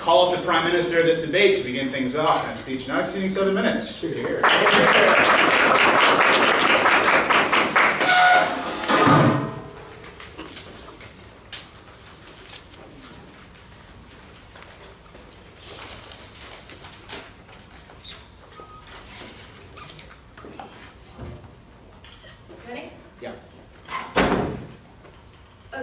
call up the Prime Minister of this debate to begin things off. And speech not exceeding 7 minutes. Here.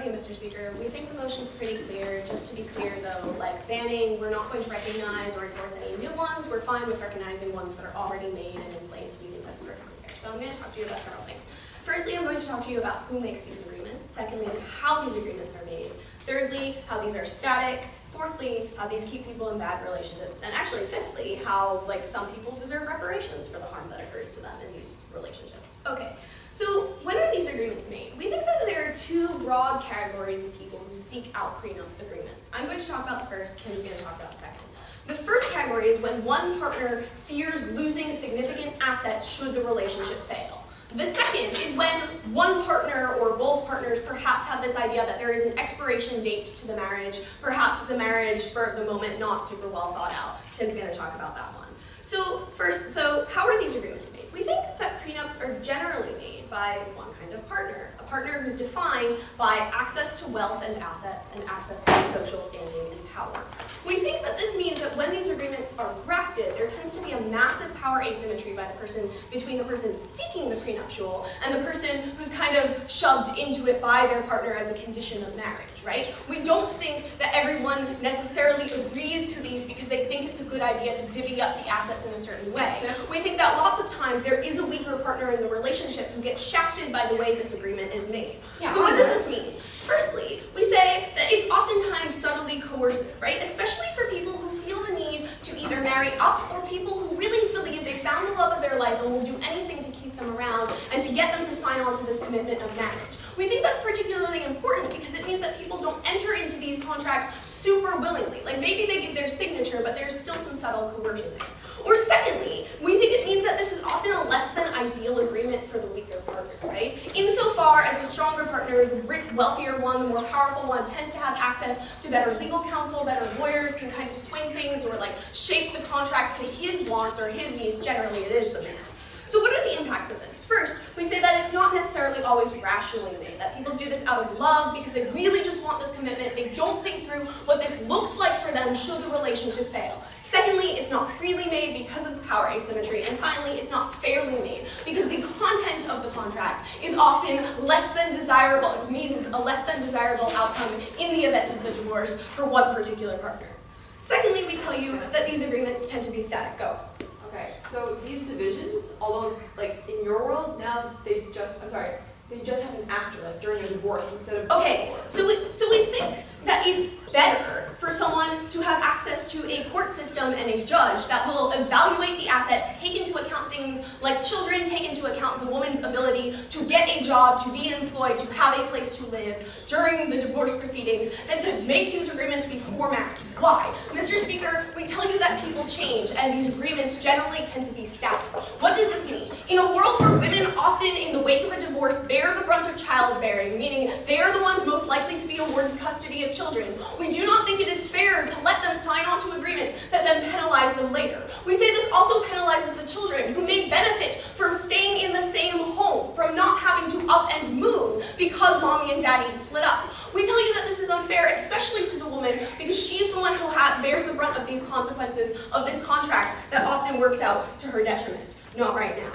Mr. Speaker. We think the motion's pretty clear. Just to be clear, though, like banning, we're not going to recognize or enforce any new ones. We're fine with recognizing ones that are already made and in place. We think that's perfectly fair. So I'm going to talk to you about several things. Firstly, I'm going to talk to you about who makes these agreements. Secondly, how these agreements are made. Thirdly, how these are static. Fourthly, how these keep people in bad relationships. And actually, fifthly, how some people deserve reparations for the harm that occurs to them in these relationships. Okay. So when are these agreements made? We think that there are two broad categories of people who seek out prenup agreements. I'm going to talk about the first, Tim's going to talk about the second. The first category is when one partner fears losing significant assets should the relationship fail. The second is when one partner or both partners perhaps have this idea that there is an expiration date to the marriage. Perhaps it's a marriage spur of the moment, not super well thought out. Tim's going to talk about that one. So first, how are these agreements made? We think that prenups are generally made by one kind of partner, a partner who's defined by access to wealth and assets and access to social standing and power. We think that this means that when these agreements are drafted, there tends to be a massive power asymmetry between the person seeking the prenuptial and the person who's kind of shoved into it by their partner as a condition of marriage, right? We don't think that everyone necessarily agrees to these because they think it's a good idea to divvy up the assets in a certain way. We think that lots of times there is a weaker partner in the relationship who gets shafted by the way this agreement is made. Yeah, so what does this mean? Firstly, we say that it's oftentimes subtly coercive, right? Especially for people who feel the need to either marry up or people who really believe they found the love of their life and will do anything to keep them around and to get them to sign on to this commitment of marriage. We think that's particularly important because it means that people don't enter into these contracts super willingly. Like maybe they give their signature, but there's still some subtle coercion there. Or secondly, we think it means that this is often a less than ideal agreement for the weaker partner, right? Insofar as the stronger partner, the wealthier one, the more powerful one, tends to have access to better legal counsel, better lawyers, can kind of swing things or shape the contract to his wants or his needs. Generally, it is the man. So what are the impacts of this? First, we say that it's not necessarily always rationally made, that people do this out of love because they really just want this commitment. They don't think through what this looks like for them should the relationship fail. Secondly, it's not freely made because of the power asymmetry. And finally, it's not fairly made because the content of the contract is often less than desirable. It means a less than desirable outcome in the event of the divorce for one particular partner. Secondly, we tell you that these agreements tend to be static. Go. Okay, so these divisions, although in your world, now they just happen after, during a divorce instead of okay, before. so we think that it's better for someone to have access to a court system and a judge that will evaluate the assets, take into account things like children, take into account the woman's ability to get a job, to be employed, to have a place to live during the divorce proceedings, than to make these agreements before marriage. Why? Mr. Speaker, we tell you that people change and these agreements generally tend to be static. What does this mean? In a world where women often, in the wake of a divorce, bear the brunt of childbearing, meaning they are the ones most likely to be awarded custody of children, we do not think it is fair to let them sign on to agreements that then penalize them later. We say this also penalizes the children who may benefit from staying in the same home, from not having to up and move because mommy and daddy split up. We tell you that this is unfair, especially to the woman, because she's the one who bears the brunt of these consequences of this contract that often works out to her detriment. Not right now.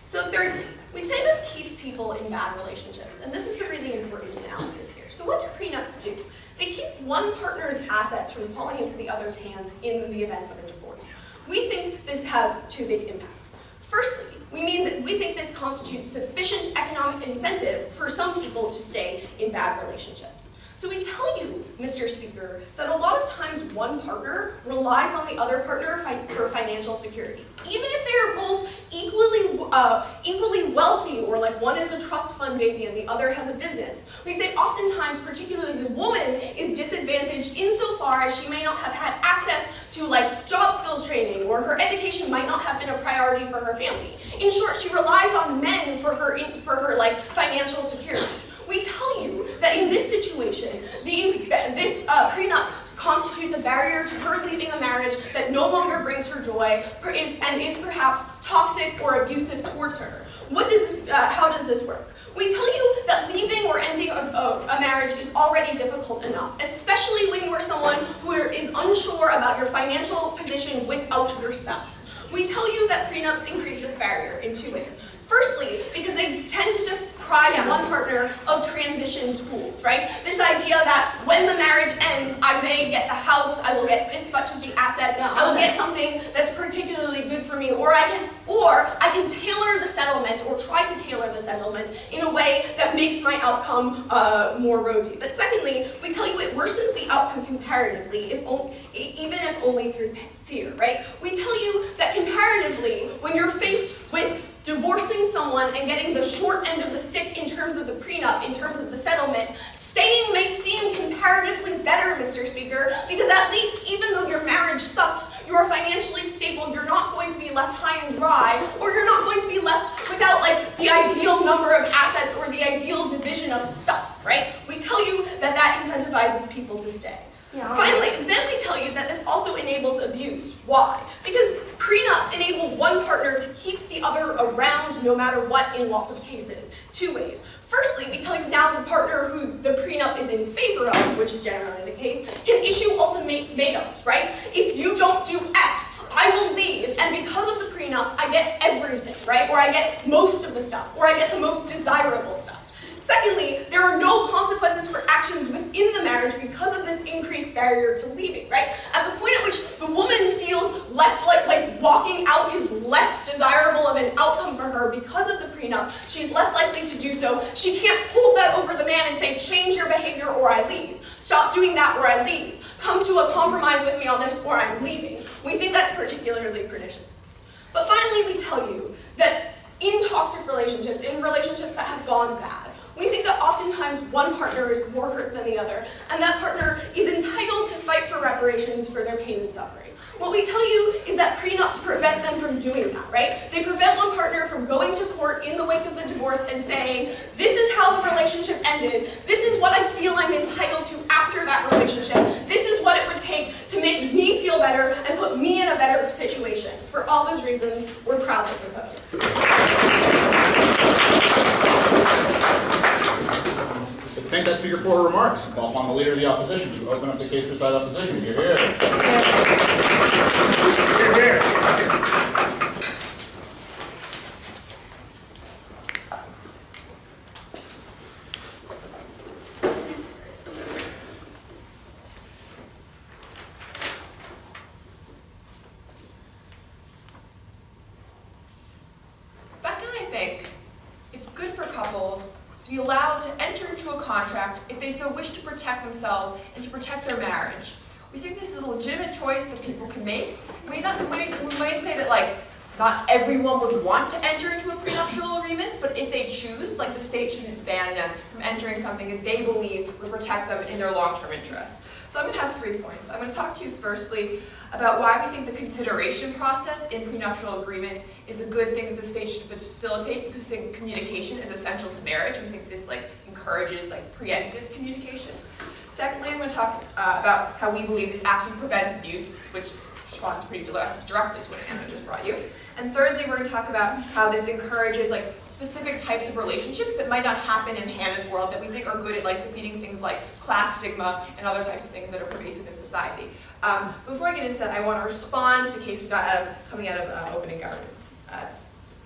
So thirdly, we'd say this keeps people in bad relationships, and this is the really important analysis here. So what do prenups do? They keep one partner's assets from falling into the other's hands in the event of a divorce. We think this has two big impacts. Firstly, we think this constitutes sufficient economic incentive for some people to stay in bad relationships. So we tell you, Mr. Speaker, that a lot of times one partner relies on the other partner for financial security. Even if they're both equally wealthy, or one is a trust fund baby and the other has a business, we say oftentimes, particularly the woman, is disadvantaged insofar as she may not have had access to job skills training, or her education might not have been a priority for her family. In short, she relies on men for her financial security. We tell you that in this situation, this prenup constitutes a barrier to her leaving a marriage that no longer brings her joy and is perhaps toxic or abusive towards her. How does this work? We tell you that leaving or ending a marriage is already difficult enough, especially when you are someone who is unsure about your financial position without your spouse. We tell you that prenups increase this barrier in 2 ways. Firstly, because they tend to deprive one partner of transition tools, right? This idea that when the marriage ends, I may get the house, I will get this much of the assets, I will get something that's particularly good for me, or I can tailor the settlement, or try to tailor the settlement in a way that makes my outcome more rosy. But secondly, we tell you it worsens the outcome comparatively, even if only through fear, right? We tell you that comparatively, when you're faced with divorcing someone and getting the short end of the stick in terms of the prenup, in terms of the settlement, staying may seem comparatively better, Mr. Speaker, because at least even though your marriage sucks, you are financially stable, you're not going to be left high and dry, or you're not going to be left without the ideal number of assets or the ideal division of stuff, right? We tell you that incentivizes people to stay. Finally, then we tell you that this also enables abuse. Why? Because prenups enable one partner to keep the other around no matter what in lots of cases. 2 ways. Firstly, we tell you now the partner who the prenup is in favor of, which is generally the case, can issue ultimatums, right? If you don't do X, I will leave, and because of the prenup, I get everything, right? Or I get most of the stuff, or I get the most desirable stuff. Secondly, there are no consequences for actions within the marriage because of this increased barrier to leaving, right? At the point at which the woman feels less like walking out is less desirable of an outcome for her because of the prenup, she's less likely to do so. She can't hold that over the man and say, change your behavior or I leave. Stop doing that or I leave. Come to a compromise with me on this or I'm leaving. We think that's particularly pernicious. But finally, we tell you that in toxic relationships, in relationships that have gone bad, we think that oftentimes one partner is more hurt than the other, and that partner is entitled to fight for reparations for their pain and suffering. What we tell you is that prenups prevent them from doing that, right? They prevent one partner from going to court in the wake of the divorce and saying, this is how the relationship ended, this is what I feel I'm entitled to after that relationship, this is what it would take to make me feel better and put me in a better situation. For all those reasons, we're proud to propose. I think that's for your 4 remarks. Call upon the leader of the opposition to open up the case for side opposition. Hear, hear. Hear, hear. Becca, I think it's good for couples to be allowed to enter into a contract if they so wish to protect themselves and to protect their marriage. We think this is a legitimate choice that people can make. We might say that not everyone would want to enter into a prenuptial agreement, but if they choose, the state shouldn't ban them from entering something that they believe would protect them in their long-term interests. So I'm going to have 3 points. I'm going to talk to you firstly about why we think the consideration process in prenuptial agreements is a good thing that the state should facilitate, because we think communication is essential to marriage. We think this encourages preemptive communication. Secondly, I'm going to talk about how we believe this actually prevents abuse, which responds pretty directly to what Hannah just brought you. And thirdly, we're going to talk about how this encourages specific types of relationships that might not happen in Hannah's world that we think are good at defeating things like class stigma and other types of things that are pervasive in society. Before I get into that, I want to respond to the case we got coming out of opening government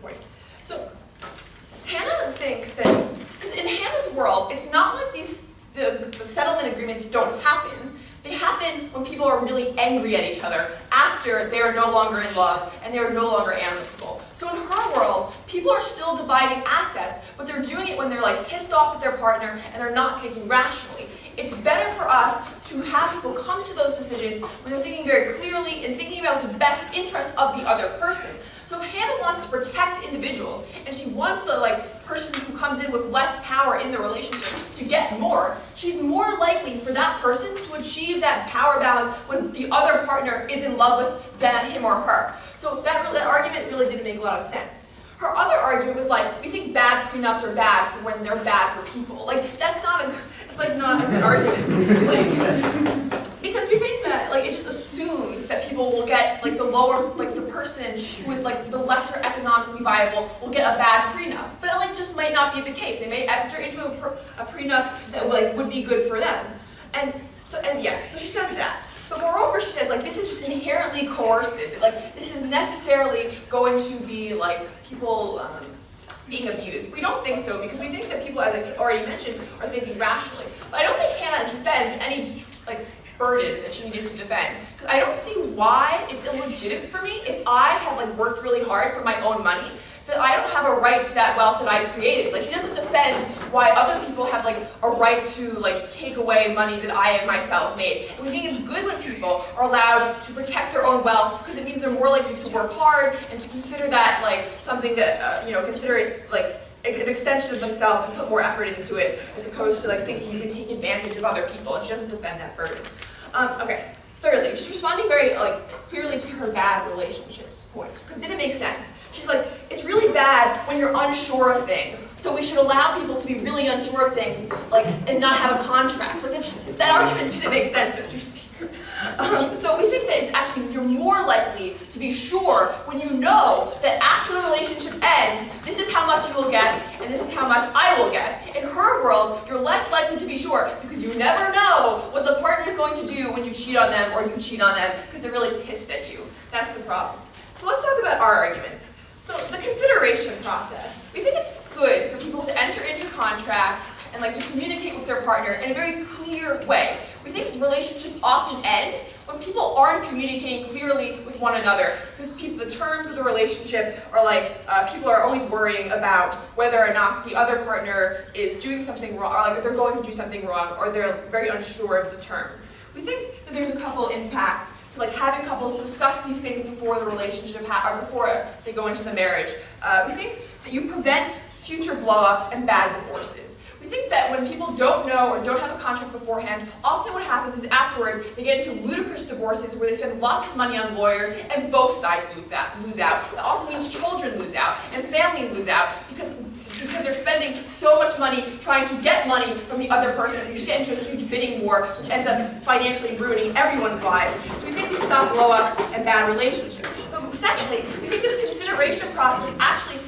points. So Hannah thinks that, because in Hannah's world, it's not like the settlement agreements don't happen. They happen when people are really angry at each other after they are no longer in love and they are no longer amicable. So in her world, people are still dividing assets, but they're doing it when they're pissed off at their partner and they're not thinking rationally. It's better for us to have people come to those decisions when they're thinking very clearly and thinking about the best interest of the other person. So if Hannah wants to protect individuals and she wants the person who comes in with less power in the relationship to get more, she's more likely for that person to achieve that power balance when the other partner is in love with him or her. So that argument really didn't make a lot of sense. Her other argument was we think bad prenups are bad for when they're bad for people. That's not a, it's not a good argument. Because we think that, like, it just assumes that people will get, like, the lower, like, the person who is, like, the lesser economically viable will get a bad prenup. But it, like, just might not be the case. They may enter into a prenup that, like, would be good for them. So she says that. But moreover, she says, like, this is just inherently coercive. Like, this is necessarily going to be, like, people being abused. We don't think so, because we think that people, as I already mentioned, are thinking rationally. But I don't think Hannah defends any, like, burden that she needed to defend. Because I don't see why it's illegitimate for me if I have, like, worked really hard for my own money, that I don't have a right to that wealth that I created. Like, she doesn't defend why other people have, like, a right to, like, take away money that I have myself made. And we think it's good when people are allowed to protect their own wealth, because it means they're more likely to work hard and to consider that, like, something that, consider it, like, an extension of themselves and put more effort into it, as opposed to, like, thinking you can take advantage of other people. And she doesn't defend that burden. Okay. Thirdly, she's responding very, like, clearly to her bad relationships point, because it didn't make sense. She's like, it's really bad when you're unsure of things, so we should allow people to be really unsure of things, like, and not have a contract. Like, that argument didn't make sense, Mr. Speaker. So we think that it's actually, you're more likely to be sure when you know that after the relationship ends, this is how much you will get, and this is how much I will get. In her world, you're less likely to be sure, because you never know what the partner is going to do when you cheat on them or you cheat on them, because they're really pissed at you. That's the problem. So let's talk about our arguments. So the consideration process. We think it's good for people to enter into contracts and, like, to communicate with their partner in a very clear way. We think relationships often end when people aren't communicating clearly with one another, because the terms of the relationship are like, people are always worrying about whether or not the other partner is doing something wrong, or like they're going to do something wrong, or they're very unsure of the terms. We think that there's a couple impacts to, like, having couples discuss these things before the relationship or before they go into the marriage. We think that you prevent future blow-ups and bad divorces. We think that when people don't know or don't have a contract beforehand, often what happens is afterwards they get into ludicrous divorces where they spend lots of money on lawyers and both sides lose out. That also means children lose out and family lose out because they're spending so much money trying to get money from the other person. You just get into a huge bidding war, which ends up financially ruining everyone's lives. So we think we stop blow-ups and bad relationships. But essentially, we think this consideration process actually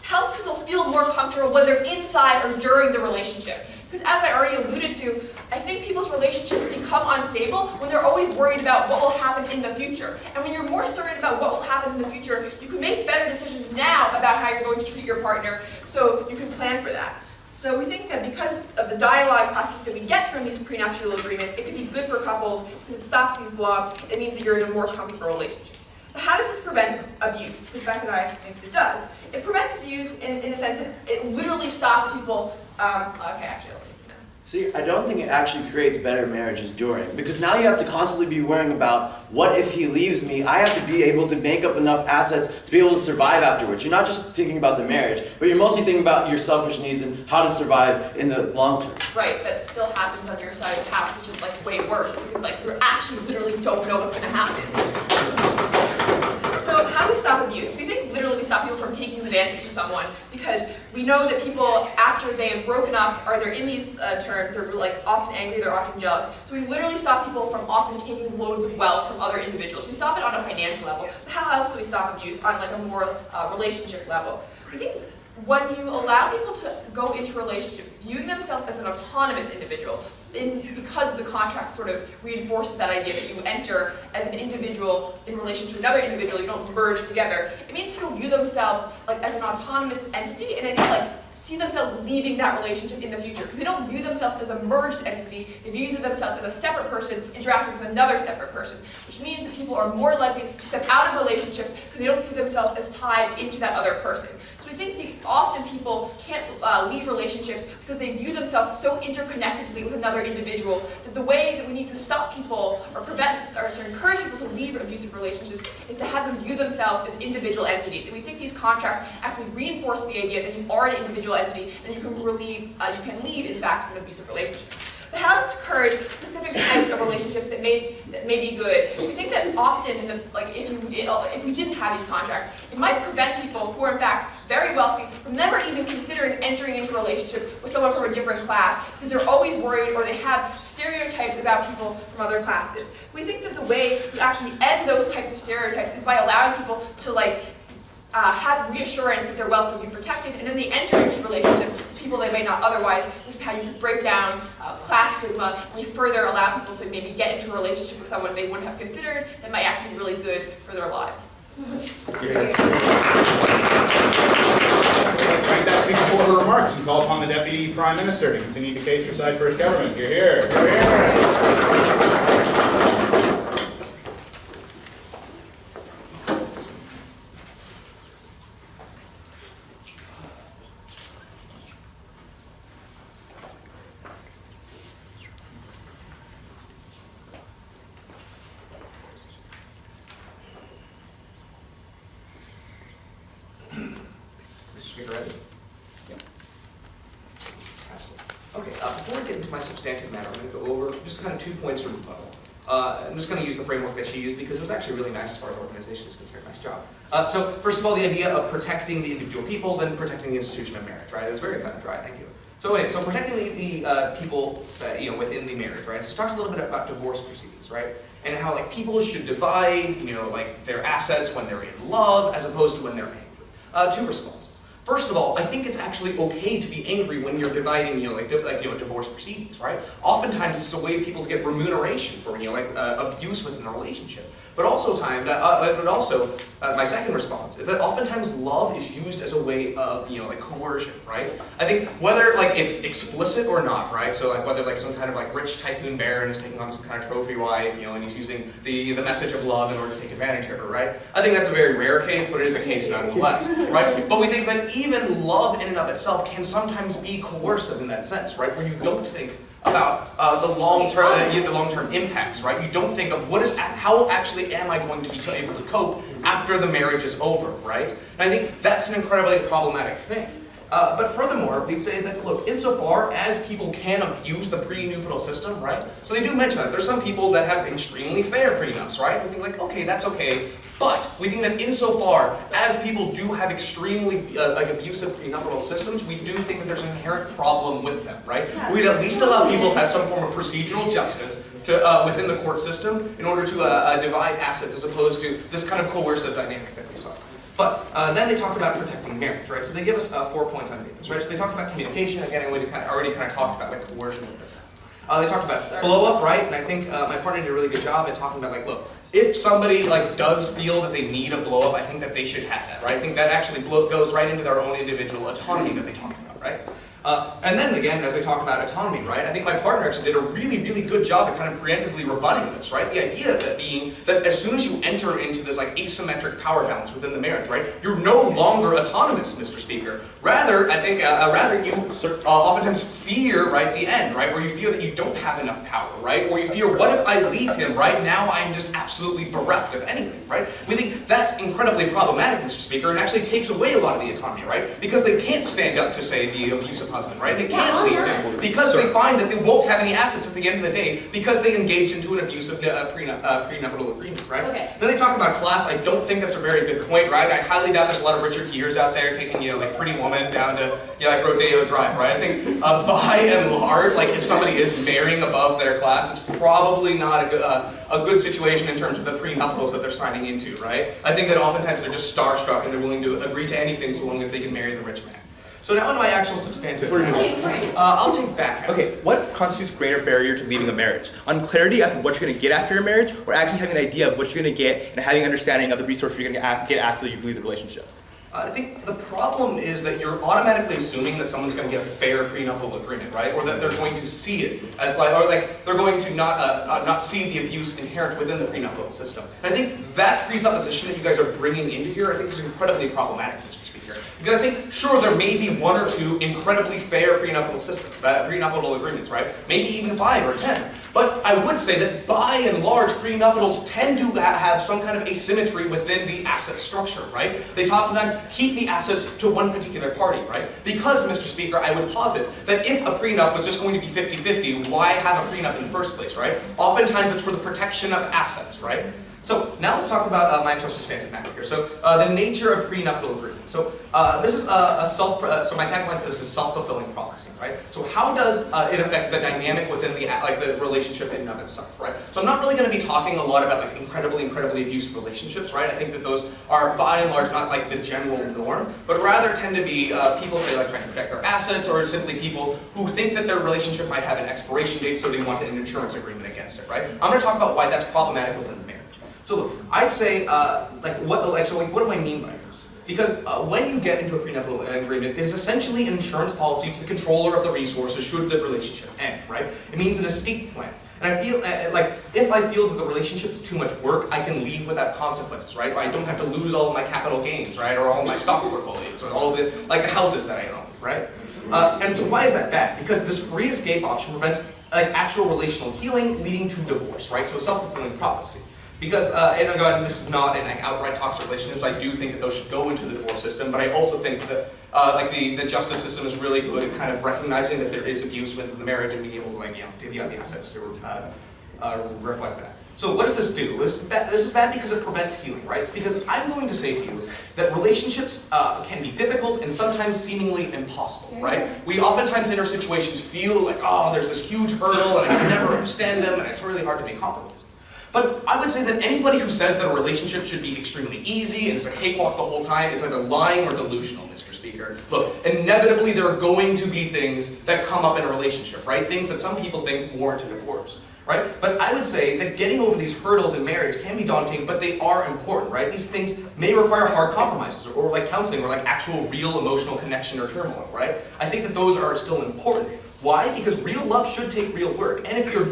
helps people feel more comfortable whether inside or during the relationship. Because as I already alluded to, I think people's relationships become unstable when they're always worried about what will happen in the future. And when you're more certain about what will happen in the future, you can make better decisions now about how you're going to treat your partner, so you can plan for that. So we think that because of the dialogue process that we get from these prenuptial agreements, it can be good for couples because it stops these blow-ups. It means that you're in a more comfortable relationship. But how does this prevent abuse? Because Beck and I think it does. It prevents abuse in the sense that it literally stops people. Okay, actually, I'll take it now. See, I don't think it actually creates better marriages during, because now you have to constantly be worrying about what if he leaves me. I have to be able to make up enough assets to be able to survive afterwards. You're not just thinking about the marriage, but you're mostly thinking about your selfish needs and how to survive in the long term. Right, that still happens on your side of the house, which is, like, way worse, because, like, you actually literally don't know what's going to happen. So how do we stop abuse? We think literally we stop people from taking advantage of someone, because we know that people, after they have broken up or they're in these terms, they're, like, often angry, they're often jealous. So we literally stop people from often taking loads of wealth from other individuals. We stop it on a financial level. But how else do we stop abuse on, like, a more relationship level? We think when you allow people to go into a relationship viewing themselves as an autonomous individual, because the contract sort of reinforces that idea that you enter as an individual in relation to another individual, you don't merge together. It means people view themselves, like, as an autonomous entity, and then they, like, see themselves leaving that relationship in the future, because they don't view themselves as a merged entity. They view themselves as a separate person interacting with another separate person, which means that people are more likely to step out of relationships because they don't see themselves as tied into that other person. So we think often people can't leave relationships because they view themselves so interconnectedly with another individual that the way that we need to stop people or prevent or to encourage people to leave abusive relationships is to have them view themselves as individual entities. And we think these contracts actually reinforce the idea that you are an individual entity and you can leave in fact an abusive relationship. but how to discourage specific types of relationships that may be good. We think that often, if we didn't have these contracts, it might prevent people who are in fact very wealthy from never even considering entering into a relationship with someone from a different class, because they're always worried or they have stereotypes about people from other classes. We think that the way to actually end those types of stereotypes is by allowing people to have reassurance that their wealth will be protected, and then they enter into relationships with people they may not otherwise, which is how you can break down class stigma, and you further allow people to maybe get into a relationship with someone they wouldn't have considered that might actually be really good for their lives. Thank that speaker for her remarks and call upon the Deputy Prime Minister to continue the case for side first government. You're here. Okay, before we get into my substantive matter, I'm going to go over just kind of 2 points from rebuttal. I'm just going to use the framework that she used because it was actually really nice as far as organization is concerned. Nice job. So first of all, the idea of protecting the individual peoples and protecting the institution of marriage, right? It's very cut and dry. Thank you. So anyway, so protecting the people within the marriage, right? So it talks a little bit about divorce proceedings, right? And how people should divide, their assets when they're in love as opposed to when they're angry. 2 responses. First of all, I think it's actually okay to be angry when you're dividing, divorce proceedings, right? Oftentimes it's a way people to get remuneration for, abuse within a relationship. But also my second response is that oftentimes love is used as a way of, coercion, right? I think whether it's explicit or not, right? So whether some kind of rich tycoon baron is taking on some kind of trophy wife, and he's using the message of love in order to take advantage of her, right? I think that's a very rare case, but it is a case nonetheless, right? But we think that even love in and of itself can sometimes be coercive in that sense, right? Where you don't think about the long-term impacts, right? You don't think of how actually am I going to be able to cope after the marriage is over, right? And I think that's an incredibly problematic thing. But furthermore, we say that, look, insofar as people can abuse the prenuptial system, right? So they do mention that. There's some people that have extremely fair prenups, right? We think okay, that's okay. But we think that insofar as people do have extremely abusive prenuptial systems, we do think that there's an inherent problem with them, right? We'd at least allow people to have some form of procedural justice within the court system in order to divide assets as opposed to this kind of coercive dynamic that we saw. But then they talked about protecting marriage, right? So they give us 4 points on this, right? So they talked about communication. Again, we already kind of talked about coercion. They talked about blow up, right? And I think my partner did a really good job at talking about look, if somebody does feel that they need a blow up, I think that they should have that, right? I think that actually goes right into their own individual autonomy that they talked about, right? And then again, as I talk about autonomy, right, I think my partner actually did a really, really good job at kind of preemptively rebutting this, right? The idea that being that as soon as you enter into this asymmetric power balance within the marriage, right, you're no longer autonomous, Mr. Speaker. Rather, I think, you oftentimes fear, right, the end, right, where you feel that you don't have enough power, right, or you fear, what if I leave him, right, now I'm just absolutely bereft of anything, right? We think that's incredibly problematic, Mr. Speaker, and actually takes away a lot of the autonomy, right, because they can't stand up to, say, the abusive husband, right? They can't leave him because they find that they won't have any assets at the end of the day because they engaged into an abusive prenuptial agreement, right? Okay. Then they talk about class. I don't think that's a very good point, right? I highly doubt there's a lot of Richard Gere's out there taking, Pretty Woman down to, Rodeo Drive, right? I think by and large, if somebody is marrying above their class, it's probably not a good situation in terms of the prenuptials that they're signing into, right? I think that oftentimes they're just starstruck and they're willing to agree to anything so long as they can marry the rich man. So now into my actual substantive. I'll take back. Okay, what constitutes greater barrier to leaving a marriage? Unclarity of what you're going to get after your marriage, or actually having an idea of what you're going to get and having an understanding of the resources you're going to get after you leave the relationship? I think the problem is that you're automatically assuming that someone's going to get a fair prenuptial agreement, right? Or that they're going to see it as they're going to not see the abuse inherent within the prenuptial system. And I think that presupposition that you guys are bringing into here, I think is incredibly problematic, Mr. Speaker. Because I think, sure, there may be 1 or 2 incredibly fair prenuptial agreements, right? Maybe even 5 or 10. But I would say that by and large, prenuptials tend to have some kind of asymmetry within the asset structure, right? They talk about keep the assets to one particular party, right? Because, Mr. Speaker, I would posit that if a prenup was just going to be 50-50, why have a prenup in the first place, right? Oftentimes it's for the protection of assets, right? So now let's talk about my substantive matter here. So the nature of prenuptial agreement. So this is so my tagline for this is self-fulfilling prophecy, right? So how does it affect the dynamic within the relationship in and of itself, right? So I'm not really going to be talking a lot about like incredibly abusive relationships, right? I think that those are by and large not like the general norm, but rather tend to be people say like trying to protect their assets, or simply people who think that their relationship might have an expiration date, so they want an insurance agreement against it, right? I'm going to talk about why that's problematic within the marriage. So look, I'd say, what do I mean by this? Because when you get into a prenuptial agreement, it's essentially an insurance policy to the controller of the resources should the relationship end, right? It means an estate plan. And I feel if I feel that the relationship is too much work, I can leave without consequences, right? I don't have to lose all of my capital gains, right? Or all my stock portfolios, or all of the houses that I own, right? And so why is that bad? Because this free escape option prevents actual relational healing leading to divorce, right? So a self-fulfilling prophecy. Because, and again, this is not an outright toxic relationships. I do think that those should go into the divorce system, but I also think that the justice system is really good at kind of recognizing that there is abuse within the marriage and being able to divvy out the assets to reflect that. So what does this do? This is bad because it prevents healing, right? It's because I'm going to say to you that relationships can be difficult and sometimes seemingly impossible, right? We oftentimes in our situations feel like, oh, there's this huge hurdle and I can never understand them and it's really hard to make compromises. But I would say that anybody who says that a relationship should be extremely easy and it's a cakewalk the whole time is either lying or delusional, Mr. Speaker. Look, inevitably there are going to be things that come up in a relationship, right? Things that some people think warrant a divorce, right? But I would say that getting over these hurdles in marriage can be daunting, but they are important, right? These things may require hard compromises or like counseling or like actual real emotional connection or turmoil, right? I think that those are still important. Why? Because real love should take real work. And if you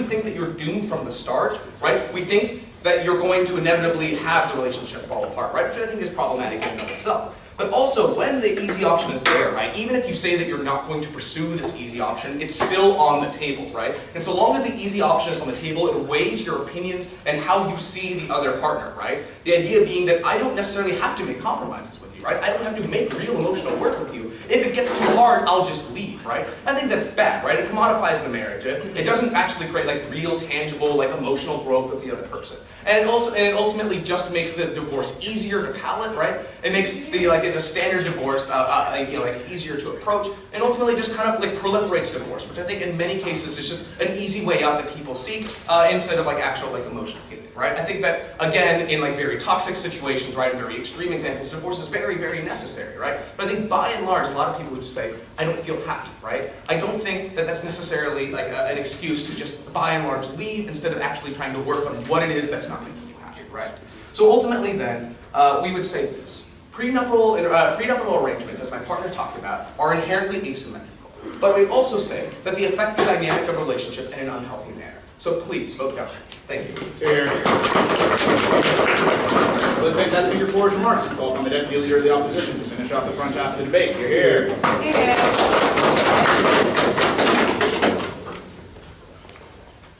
think that you're doomed from the start, right? We think that you're going to inevitably have the relationship fall apart, right? Which I think is problematic in and of itself. But also, when the easy option is there, right? Even if you say that you're not going to pursue this easy option, it's still on the table, right? And so long as the easy option is on the table, it weighs your opinions and how you see the other partner, right? The idea being that I don't necessarily have to make compromises with you, right? I don't have to make real emotional work with you. If it gets too hard, I'll just leave, right? I think that's bad, right? It commodifies the marriage. It doesn't actually create like real, tangible, like emotional growth with the other person. And it ultimately just makes the divorce easier to palate, right? It makes the standard divorce easier to approach, and ultimately just kind of like proliferates divorce, which I think in many cases is just an easy way out that people seek instead of like actual like emotional healing, right? I think that again in like very toxic situations, right, in very extreme examples, divorce is very, very necessary, right? But I think by and large, a lot of people would just say, I don't feel happy, right? I don't think that that's necessarily like an excuse to just by and large leave instead of actually trying to work on what it is that's not making you happy, right? So ultimately then, we would say this. Prenuptial arrangements, as my partner talked about, are inherently asymmetrical. But we also say that they affect the dynamic of a relationship in an unhealthy manner. So please, vote government. Thank you. Here. So the that's been your floor's remarks. Call upon the deputy leader of the opposition to finish off the front half of the debate. You're here.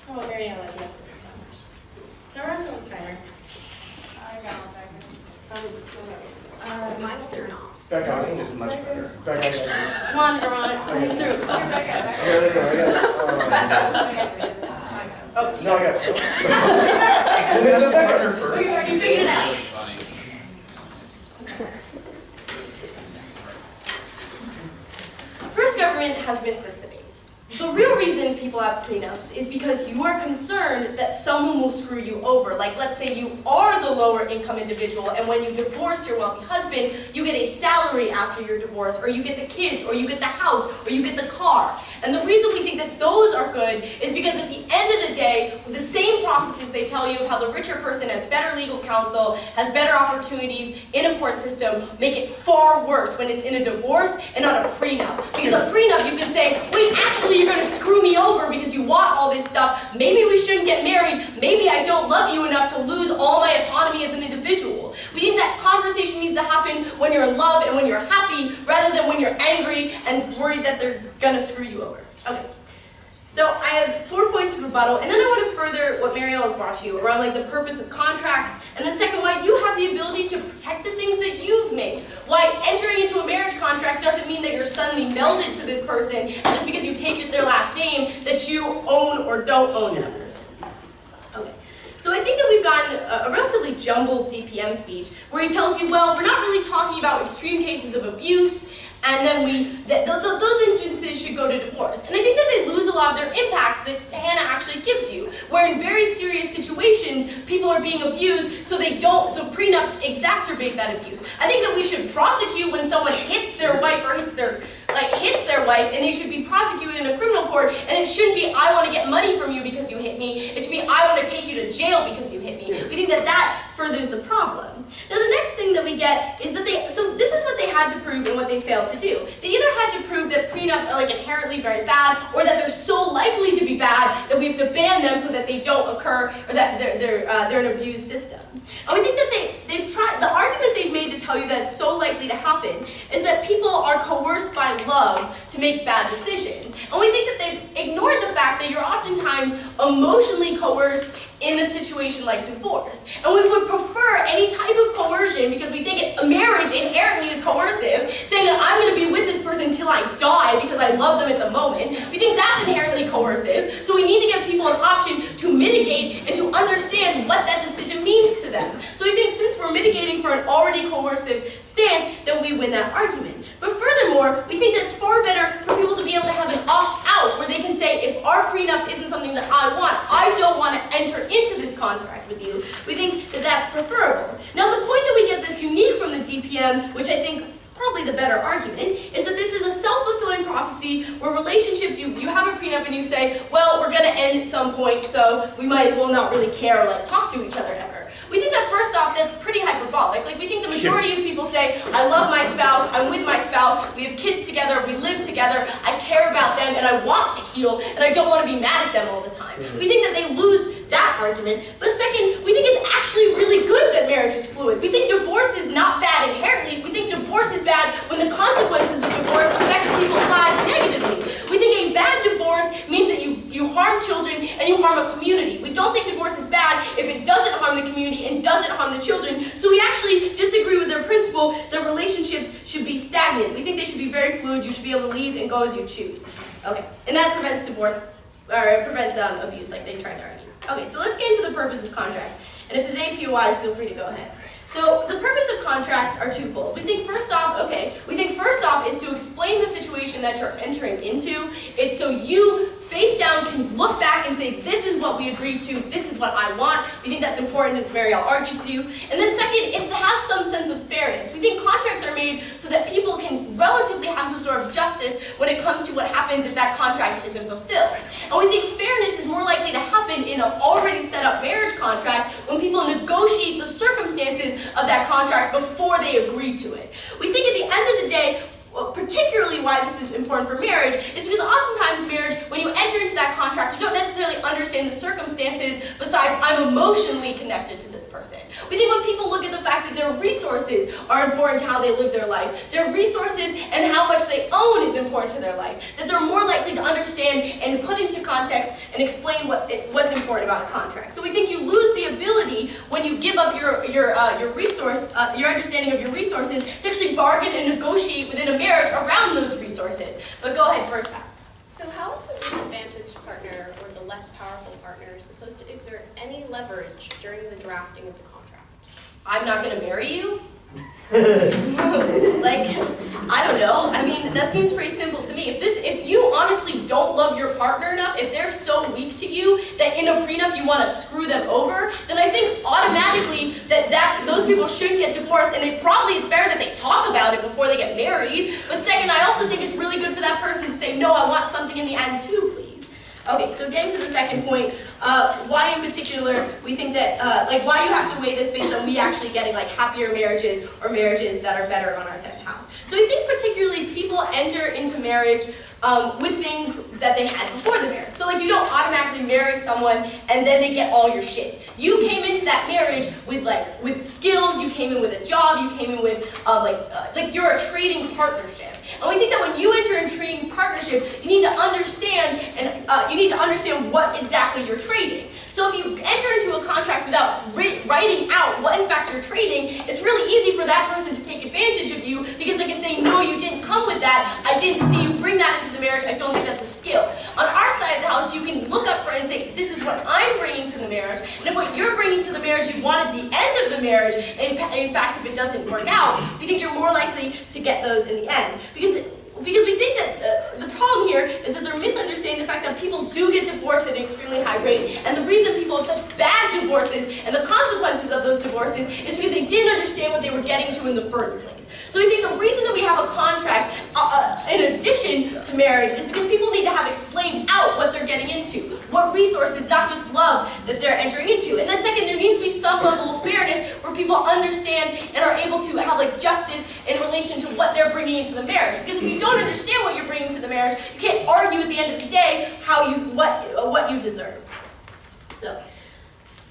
Oh, Mariel, I guess. No, one's fine. I got one back Mine will turn off. I think this is much better. Come on, Vermont. Pull me through. Oh, no, I got it. Partner first. You figured it out. First government has missed this debate. The real reason people have prenups is because you are concerned that someone will screw you over. Like, let's say you are the lower income individual, and when you divorce your wealthy husband, you get a salary after your divorce, or you get the kids, or you get the house, or you get the car. And the reason we think that those are good is because at the end of the day, the same processes they tell you of how the richer person has better legal counsel, has better opportunities in a court system, make it far worse when it's in a divorce and not a prenup. Because a prenup, you can say, wait, actually you're going to screw me over because you want all this stuff. Maybe we shouldn't get married. Maybe I don't love you enough to lose all my autonomy as an individual. We think that conversation needs to happen when you're in love and when you're happy, rather than when you're angry and worried that they're going to screw you over. Okay. So I have 4 points of rebuttal, and then I want to further what Mariel has brought to you around like the purpose of contracts, and then second, why you have the ability to protect the things that you've made. Why entering into a marriage contract doesn't mean that you're suddenly melded to this person just because you take their last name that you own or don't own that person. Okay. So I think that we've gotten a relatively jumbled DPM speech where he tells you, well, we're not really talking about extreme cases of abuse, and then those instances should go to divorce. And I think that they lose a lot of their impacts that Hannah actually gives you, where in very serious situations, people are being abused, so prenups exacerbate that abuse. I think that we should prosecute when someone hits their wife or hits their wife, and they should be prosecuted in a criminal court, and it shouldn't be, I want to get money from you because you hit me. It should be, I want to take you to jail because you hit me. We think that that furthers the problem. Now the next thing that we get is that so this is what they had to prove and what they failed to do. They either had to prove that prenups are like inherently very bad, or that they're so likely to be bad that we have to ban them so that they don't occur, or that they're an abused system. And we think that they've tried, the argument they've made to tell you that it's so likely to happen is that people are coerced by love to make bad decisions. And we think that they've ignored the fact that you're oftentimes emotionally coerced in a situation like divorce. And we would prefer any type of coercion because we think marriage inherently is coercive, saying that I'm going to be with this person until I die because I love them at the moment. We think that's inherently coercive, so we need to give people an option to mitigate and to understand what that decision means to them. So we think since we're mitigating for an already coercive stance, that we win that argument. But furthermore, we think that it's far better for people to be able to have an opt-out where they can say, if our prenup isn't something that I want, I don't want to enter into this contract with you. We think that that's preferable. Now the point that we get that's unique from the DPM, which I think probably the better argument, is that this is a self-fulfilling prophecy where relationships, you have a prenup and you say, well, we're going to end at some point, so we might as well not really care or like talk to each other ever. We think that first off, that's pretty hyperbolic. Like we think the majority of people say, I love my spouse, I'm with my spouse, we have kids together, we live together, I care about them and I want to heal and I don't want to be mad at them all the time. We think that they lose that argument. But second, we think it's actually really good that marriage is fluid. We think divorce is not bad inherently. We think divorce is bad when the consequences of divorce affect people's lives negatively. We think a bad divorce means that you harm children and you harm a community. We don't think divorce is bad if it doesn't harm the community and doesn't harm the children. So we actually disagree with their principle that relationships should be stagnant. We think they should be very fluid. You should be able to leave and go as you choose. Okay, and that prevents divorce, or it prevents abuse like they tried to argue. Okay, so let's get into the purpose of contract. And if there's any POIs, feel free to go ahead. So the purpose of contracts are twofold. We think first off is to explain the situation that you're entering into. It's so you face down can look back and say, this is what we agreed to, this is what I want. We think that's important, as Mariel argued to you. And then second, it's to have some sense of fairness. We think contracts are made so that people can relatively have some sort of justice when it comes to what happens if that contract isn't fulfilled. And we think fairness is more likely to happen in an already set up marriage contract when people negotiate the circumstances of that contract before they agree to it. We think at the end of the day, particularly why this is important for marriage is because oftentimes marriage, when you enter into that contract, you don't necessarily understand the circumstances besides I'm emotionally connected to this person. We think when people look at the fact that their resources are important to how they live their life, their resources and how much they own is important to their life, that they're more likely to understand and put into context and explain what's important about a contract. So we think you lose the ability when you give up your resource, your understanding of your resources to actually bargain and negotiate within a marriage around those resources. But go ahead, first half. So how is the disadvantaged partner or the less powerful partner supposed to exert any leverage during the drafting of the contract? I'm not going to marry you? Like, I don't know. I mean, that seems pretty simple to me. If you honestly don't love your partner enough, if they're so weak to you that in a prenup you want to screw them over, then I think automatically that those people shouldn't get divorced, and it's better that they talk about it before they get married. But second, I also think it's really good for that person to say, no, I want something in the end too, please. Okay, so getting to the second point, why in particular we think that, why you have to weigh this based on we actually getting like happier marriages or marriages that are better on our second house. So I think particularly people enter into marriage with things that they had before the marriage. So like you don't automatically marry someone and then they get all your shit. You came into that marriage with skills, you came in with a job, you came in with you're a trading partnership. And we think that when you enter in trading partnership, you need to understand what exactly you're trading. So if you enter into a contract without writing out what in fact you're trading, it's really easy for that person to take advantage of you because they can say, no, you didn't come with that, I didn't see you bring that into the marriage, I don't think that's a skill. On our side of the house, you can look up for it and say, this is what I'm bringing to the marriage, and if what you're bringing to the marriage you want at the end of the marriage, in fact, if it doesn't work out, we think you're more likely to get those in the end. Because we think that the problem here is that they're misunderstanding the fact that people do get divorced at an extremely high rate, and the reason people have such bad divorces and the consequences of those divorces is because they didn't understand what they were getting to in the first place. So we think the reason that we have a contract in addition to marriage is because people need to have explained out what they're getting into, what resources, not just love, that they're entering into. And then second, there needs to be some level of fairness where people understand and are able to have justice in relation to what they're bringing into the marriage. Because if you don't understand what you're bringing to the marriage, you can't argue at the end of the day what you deserve. So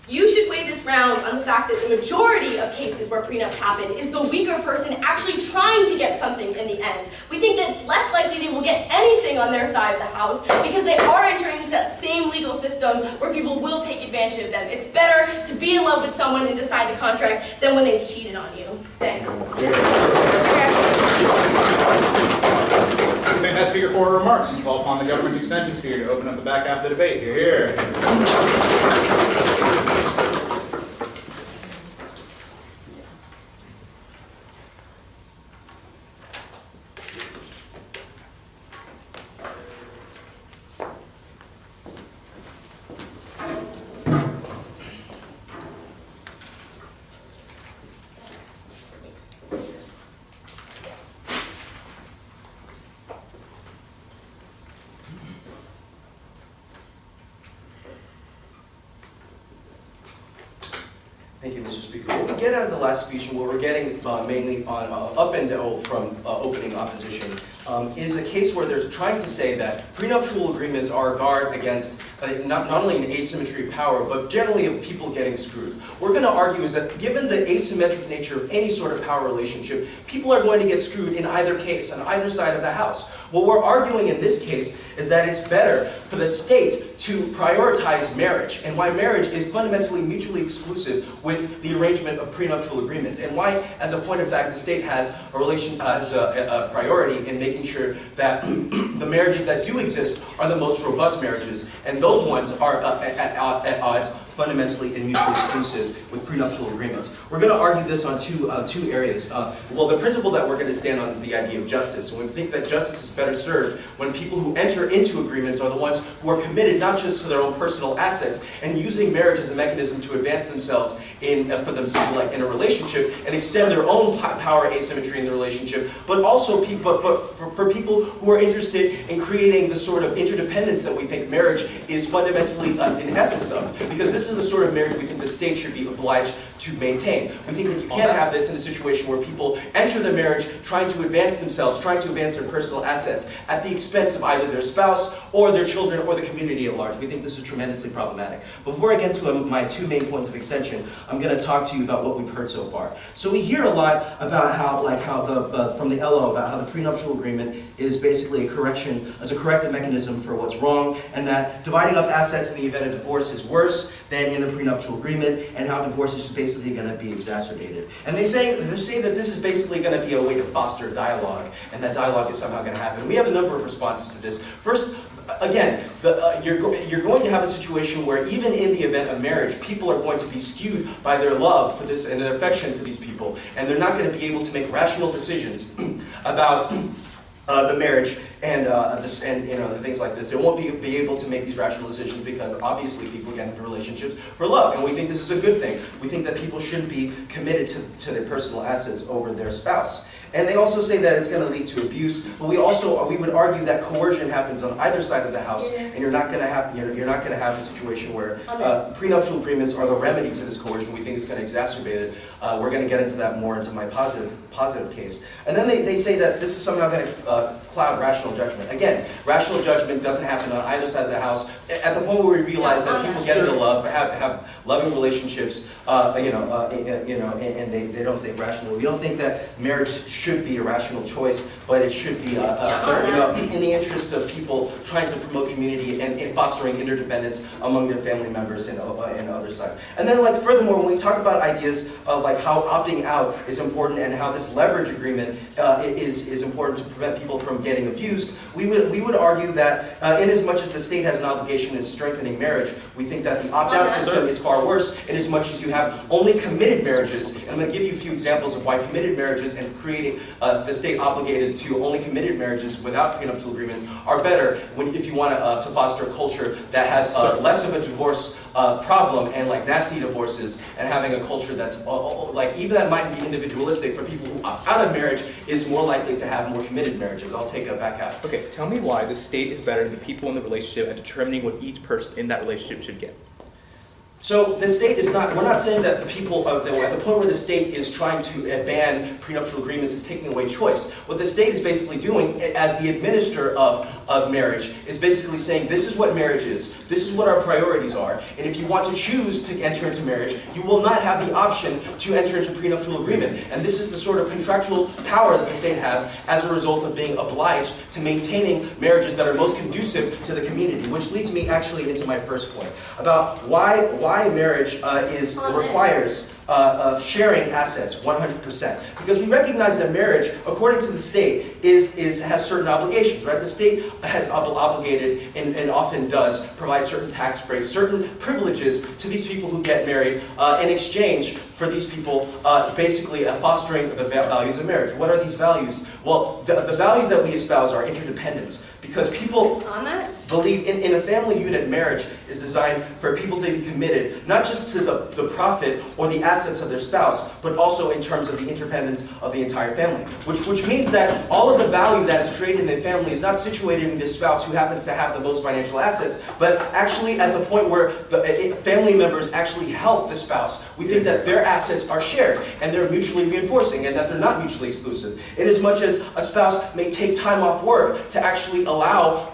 you should weigh this round on the fact that the majority of cases where prenups happen is the weaker person actually trying to get something in the end. We think that it's less likely they will get anything on their side of the house because they are entering into that same legal system where people will take advantage of them. It's better to be in love with someone and decide the contract than when they've cheated on you. Thanks. I think that's figure 4 remarks. Call upon the government extension speaker to open up the back half of the debate. Here. Thank you, Mr. Speaker. What we get out of the last speech and what we're getting mainly on up and from opening opposition is a case where they're trying to say that prenuptial agreements are a guard against not only an asymmetry of power, but generally of people getting screwed. We're going to argue is that given the asymmetric nature of any sort of power relationship, people are going to get screwed in either case, on either side of the house. What we're arguing in this case is that it's better for the state to prioritize marriage, and why marriage is fundamentally mutually exclusive with the arrangement of prenuptial agreements, and why, as a point of fact, the state has a priority in making sure that the marriages that do exist are the most robust marriages, and those ones are at odds fundamentally and mutually exclusive with prenuptial agreements. We're going to argue this on two areas. Well, the principle that we're going to stand on is the idea of justice. And we think that justice is better served when people who enter into agreements are the ones who are committed not just to their own personal assets and using marriage as a mechanism to advance themselves in a relationship and extend their own power asymmetry in the relationship, but also for people who are interested in creating the sort of interdependence that we think marriage is fundamentally in essence of. Because this is the sort of marriage we think the state should be obliged to maintain. We think that you can't have this in a situation where people enter the marriage trying to advance themselves, trying to advance their personal assets at the expense of either their spouse or their children or the community at large. We think this is tremendously problematic. Before I get to my two main points of extension, I'm going to talk to you about what we've heard so far. So we hear a lot about from the LO about how the prenuptial agreement is basically a corrective mechanism for what's wrong, and that dividing up assets in the event of divorce is worse than in the prenuptial agreement, and how divorce is basically going to be exacerbated. And they say that this is basically going to be a way to foster dialogue, and that dialogue is somehow going to happen. We have a number of responses to this. First, again, you're going to have a situation where even in the event of marriage, people are going to be skewed by their love for this and their affection for these people, and they're not going to be able to make rational decisions about the marriage and the things like this. They won't be able to make these rational decisions because obviously people get into relationships for love, and we think this is a good thing. We think that people shouldn't be committed to their personal assets over their spouse. And they also say that it's going to lead to abuse. But we would argue that coercion happens on either side of the house, and you're not going to have a situation where prenuptial agreements are the remedy to this coercion. We think it's going to exacerbate it. We're going to get into that more into my positive case. And then they say that this is somehow going to cloud rational judgment. Again, rational judgment doesn't happen on either side of the house. At the point where we realize that people get into love, have loving relationships, and they don't think rationally. We don't think that marriage should be a rational choice, but it should be in the interests of people trying to promote community and fostering interdependence among their family members and other side. And then, furthermore, when we talk about ideas of how opting out is important and how this leverage agreement is important to prevent people from getting abused, we would argue that in as much as the state has an obligation in strengthening marriage, we think that the opt-out system is far worse in as much as you have only committed marriages. And I'm going to give you a few examples of why committed marriages and creating the state obligated to only committed marriages without prenuptial agreements are better if you want to foster a culture that has less of a divorce problem and nasty divorces, and having a culture that's even that might be individualistic for people who opt out of marriage is more likely to have more committed marriages. I'll take a back out. Okay, tell me why the state is better than the people in the relationship at determining what each person in that relationship should get. So the state is not, we're not saying that the people, at the point where the state is trying to ban prenuptial agreements is taking away choice. What the state is basically doing as the administrator of marriage is basically saying this is what marriage is, this is what our priorities are, and if you want to choose to enter into marriage, you will not have the option to enter into prenuptial agreement. And this is the sort of contractual power that the state has as a result of being obliged to maintaining marriages that are most conducive to the community, which leads me actually into my first point about why marriage requires sharing assets 100%. Because we recognize that marriage, according to the state, has certain obligations, right? The state has obligated and often does provide certain tax breaks, certain privileges to these people who get married in exchange for these people basically fostering the values of marriage. What are these values? Well, the values that we espouse are interdependence. Because people believe in a family unit, marriage is designed for people to be committed, not just to the profit or the assets of their spouse, but also in terms of the interdependence of the entire family. Which means that all of the value that is created in the family is not situated in the spouse who happens to have the most financial assets, but actually at the point where the family members actually help the spouse. We think that their assets are shared and they're mutually reinforcing and that they're not mutually exclusive. In as much as a spouse may take time off work to actually allow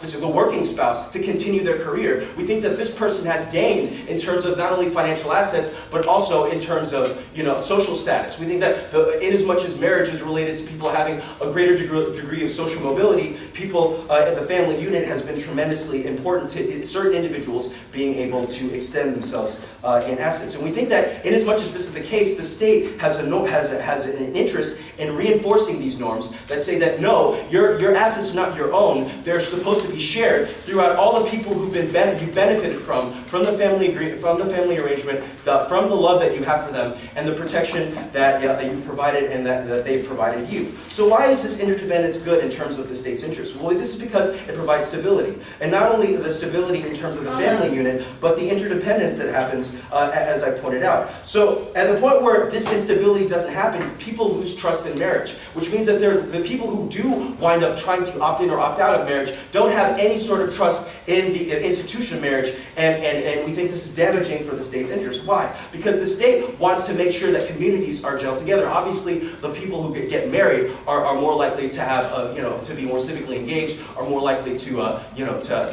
the working spouse to continue their career, we think that this person has gained in terms of not only financial assets, but also in terms of social status. We think that in as much as marriage is related to people having a greater degree of social mobility, people at the family unit has been tremendously important to certain individuals being able to extend themselves in assets. And we think that in as much as this is the case, the state has an interest in reinforcing these norms that say that no, your assets are not your own. They're supposed to be shared throughout all the people you benefited from the family arrangement, from the love that you have for them, and the protection that you've provided and that they've provided you. So why is this interdependence good in terms of the state's interest? Well, this is because it provides stability. And not only the stability in terms of the family unit, but the interdependence that happens, as I pointed out. So at the point where this instability doesn't happen, people lose trust in marriage, which means that the people who do wind up trying to opt in or opt out of marriage don't have any sort of trust in the institution of marriage, and we think this is damaging for the state's interest. Why? Because the state wants to make sure that communities are gelled together. Obviously, the people who get married are more likely to have, to be more civically engaged, are more likely to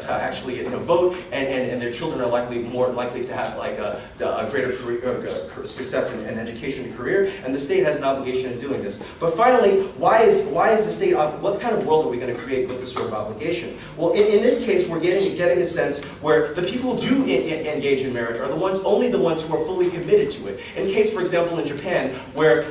actually vote, and their children are more likely to have a greater career, success in education and career, and the state has an obligation in doing this. But finally, why is the state? What kind of world are we going to create with this sort of obligation? Well, in this case, we're getting a sense where the people who do engage in marriage are only the ones who are fully committed to it. In case, for example, in Japan, where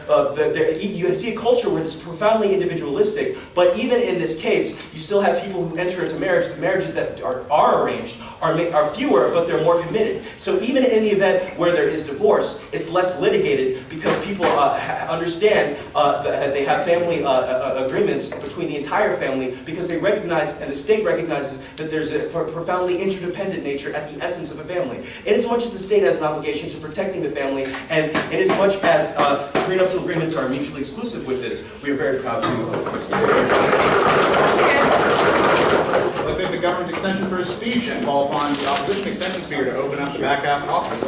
you see a culture where it's profoundly individualistic, but even in this case, you still have people who enter into marriage. The marriages that are arranged are fewer, but they're more committed. So even in the event where there is divorce, it's less litigated because people understand that they have family agreements between the entire family because they recognize, and the state recognizes, that there's a profoundly interdependent nature at the essence of a family. Inasmuch as the state has an obligation to protecting the family, and inasmuch as prenuptial agreements are mutually exclusive with this, we are very proud to I think the government extension for a speech and call upon the opposition extension speaker to open up the back half of office.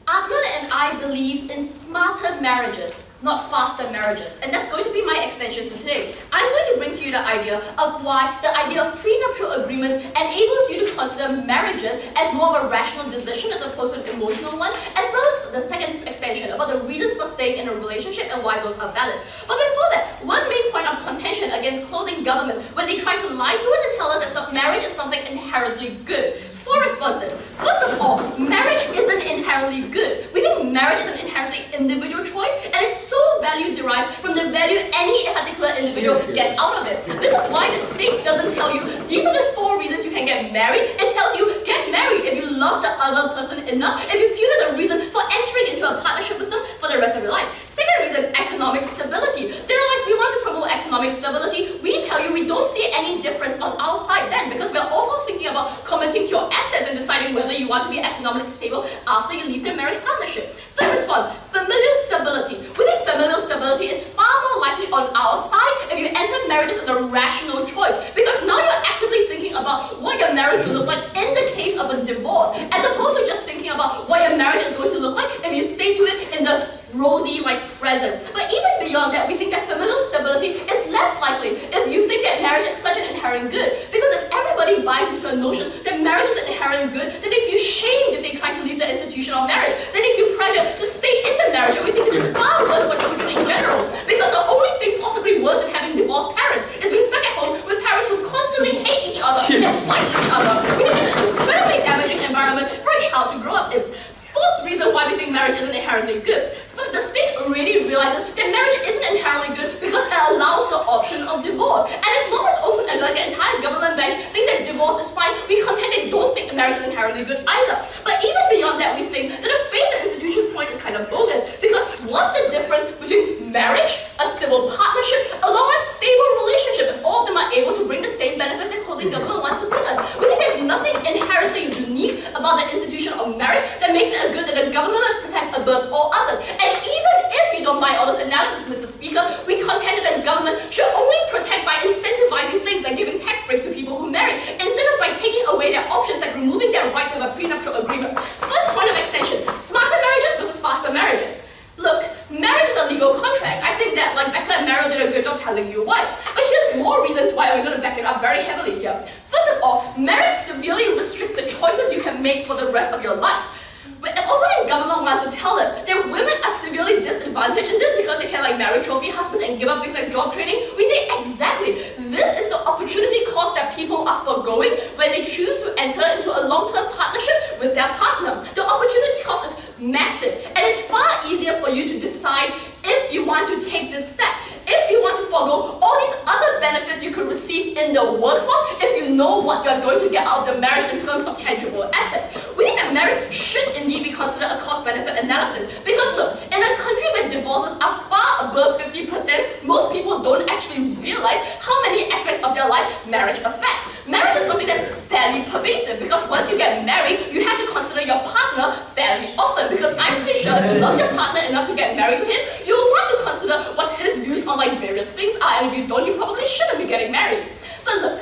Adnan and I believe in smarter marriages, not faster marriages. And that's going to be my extension for today. I'm going to bring to you the idea of why the idea of prenuptial agreements enables you to consider marriages as more of a rational decision as opposed to an emotional one, as well as the second extension about the reasons for staying in a relationship and why those are valid. But before that, one main point of contention against closing government when they try to lie to us and tell us that marriage is something inherently good. 4 responses. First of all, marriage isn't inherently good. We think marriage is an inherently individual choice, and its sole value derives from the value any particular individual gets out of it. This is why the state doesn't tell you, these are the 4 reasons you can get married. It tells you, get married if you love the other person enough, if you feel there's a reason for entering into a partnership with them for the rest of your life. Second reason, economic stability. They're like, we want to promote economic stability. We tell you we don't see any difference on our side then, because we're also thinking about committing to your assets and deciding whether you want to be economically stable after you leave the marriage partnership. Third response, familial stability. We think familial stability is far more likely on our side if you enter marriages as a rational choice, because now you're actively thinking about what your marriage will look like in the case of a divorce, as opposed to just thinking about what your marriage is going to look like if you stay to it in the rosy present. But even beyond that, we think that familial stability is less likely if you think that marriage is such an inherent good. Because if everybody buys into a notion that marriage is an inherent good, then they feel shamed if they try to leave the institution of marriage. Then they feel pressure to stay in the marriage, and we think this is far worse for children in general. Because the only thing possibly worse than having divorced parents is being stuck at home with parents who constantly hate each other and fight each other. We think it's an incredibly damaging environment for a child to grow up in. Fourth reason why we think marriage isn't inherently good. The state already realizes that marriage isn't inherently good because it allows the option of divorce. And as long as open and the entire government bench thinks that divorce is fine, we contend they don't think marriage is inherently good either. But even beyond that, we think that the faith in institutions point is kind of bogus, because what's the difference between marriage, a civil partnership, along with stable relationship, if all of them are able to bring the same benefits that closing government wants to bring us? We think there's nothing inherently unique about the institution of marriage that makes it a good that the government must protect above all others. And even if you don't buy all this analysis, Mr. Speaker, we contend that the government should only protect by incentivizing things like giving tax breaks to people who marry, instead of by taking away their options like removing their right to have a prenuptial agreement. First point of extension, smarter marriages versus faster marriages. Look, marriage is a legal contract. I think that Becca and Mariel did a good job telling you why. But here's more reasons why we're going to back it up very heavily here. First of all, marriage severely restricts the choices you can make for the rest of your life. But if opening government wants to tell us that women are severely disadvantaged in this because they can marry trophy husbands and give up things like job training, we say exactly. This is the opportunity cost that people are forgoing when they choose to enter into a long-term partnership with their partner. The opportunity cost is massive, and it's far easier for you to decide if you want to take this step, if you want to forgo all these other benefits you could receive in the workforce, if you know what you are going to get out of the marriage in terms of tangible assets. We think that marriage should indeed be considered a cost-benefit analysis, because look, in a country where divorces are far above 50%, most people don't actually realize how many aspects of their life marriage affects. Marriage is something that's fairly pervasive, because once you get married, you have to consider your partner fairly often, because I'm pretty sure if you love your partner enough to get married to him, you'll want to consider what his views on various things are, and if you don't, you probably shouldn't be getting married. But look,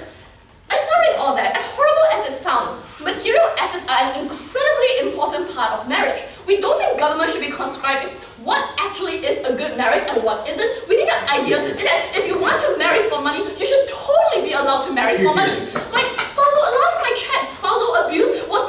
ignoring all that, as horrible as it sounds, material assets are an incredibly important part of marriage. We don't think government should be conscribing what actually is a good marriage and what isn't. We think the idea that if you want to marry for money, you should totally be allowed to marry for money. Last time I checked, spousal abuse was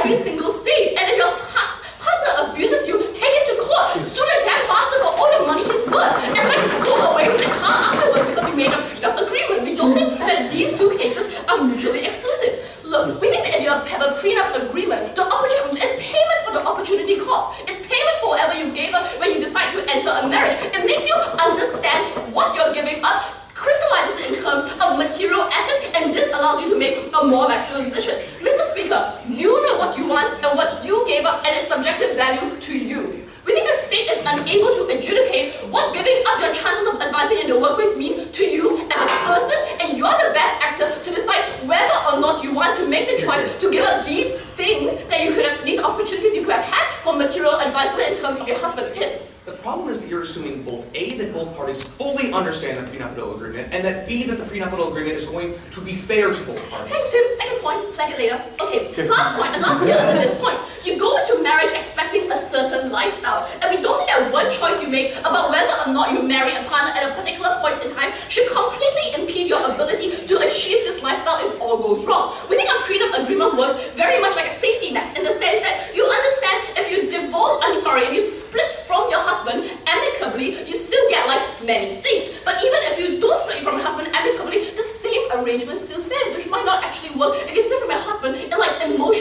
every single state. And if your partner abuses you, take him to court, sue the damn bastard for all the money he's worth, and like go away with the car afterwards because you made a prenup agreement. We don't think that these two cases are mutually exclusive. Look, we think that if you have a prenup agreement, the opportunity, it's payment for the opportunity cost. It's payment for whatever you gave up when you decide to enter a marriage. It makes you understand what you're giving up, crystallizes it in terms of material assets, and this allows you to make a more rational decision. Mr. Speaker, you know what you want and what you gave up, and its subjective value to you. We think the state is unable to adjudicate what giving up your chances of advancing in the workplace mean to you as a person, and you're the best actor to decide whether or not you want to make the choice to give up these things that you could have, these opportunities you could have had for material advancement in terms of your husband, Tim. The problem is that you're assuming both A, that both parties fully understand the prenuptial agreement, and that B, that the prenuptial agreement is going to be fair to both parties. Thanks, Tim. Second point, flag it later. Okay, last point, and last year under this point. You go into marriage expecting a certain lifestyle, and we don't think that one choice you make about whether or not you marry a partner at a particular point in time should completely impede your ability to achieve this lifestyle if all goes wrong. We think a prenup agreement works very much like a safety net, in the sense that you understand if you if you split from your husband amicably, you still get like many things. But even if you don't split from your husband amicably, the same arrangement still stands, which might not actually work if you split from your husband in like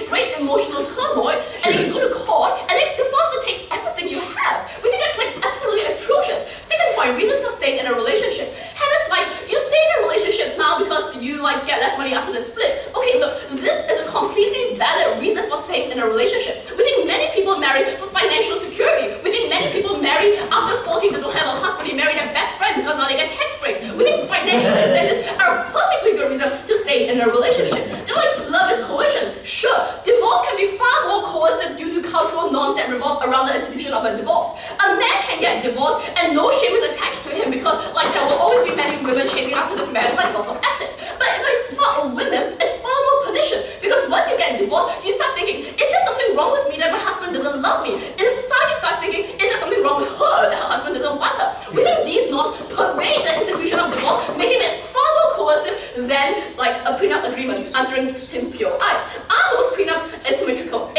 great emotional turmoil, and then you go to court, and then the bastard takes everything you have. We think that's like absolutely atrocious. Second point, reasons for staying in a relationship. Hannah's like, you stay in a relationship now because you like get less money after the split. Okay, look, this is a completely valid reason for staying in a relationship. We think many people marry for financial security. We think many people marry after 40 they don't have a husband, they marry their best friend because now they get tax breaks. We think financial incentives are a perfectly good reason to stay in a relationship. They're like, love is coercion. Sure, divorce can be far more coercive due to cultural norms that revolve around the institution of a divorce. A man can get divorced and no shame is attached to him because like there will always be many women chasing after this man with like lots of assets. But like for a woman, it's far more pernicious because once you get divorced, you start thinking, is there something wrong with me that my husband doesn't love me? And society starts thinking, is there something wrong with her that her husband doesn't want her? We think these norms pervade the institution of divorce, making it far more coercive than like a prenup agreement, answering Tim's POI. Are those prenups asymmetrical?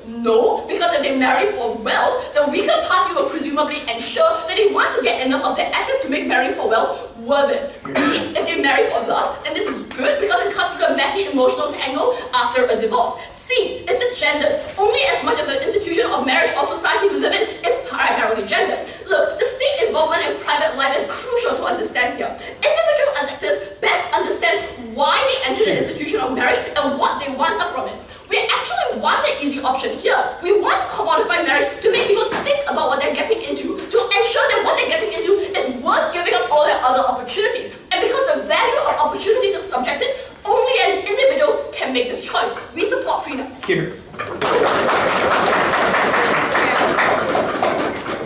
No, because if they marry for wealth, the weaker party will presumably ensure that they want to get enough of their assets to make marrying for wealth worth it. B, if they marry for love, then this is good because it cuts through a messy emotional tangle after a divorce. C, is this gendered? Only as much as the institution of marriage or society we live in is primarily gendered. Look, the state involvement in private life is crucial to understand here. Individual electors best understand why they enter the institution of marriage and what they want from it. We actually want the easy option here. We want to commodify marriage to make people think about what they're getting into, to ensure that what they're getting into is worth giving up all their other opportunities. And because the value of opportunities is subjective, only an individual can make this choice. We support prenups. Here. Let's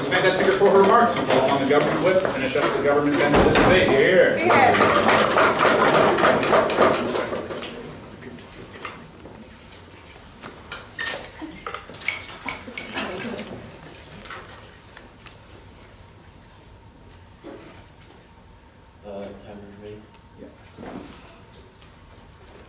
thank that speaker for her remarks and call on the government whip to finish up the government end of this debate. Here.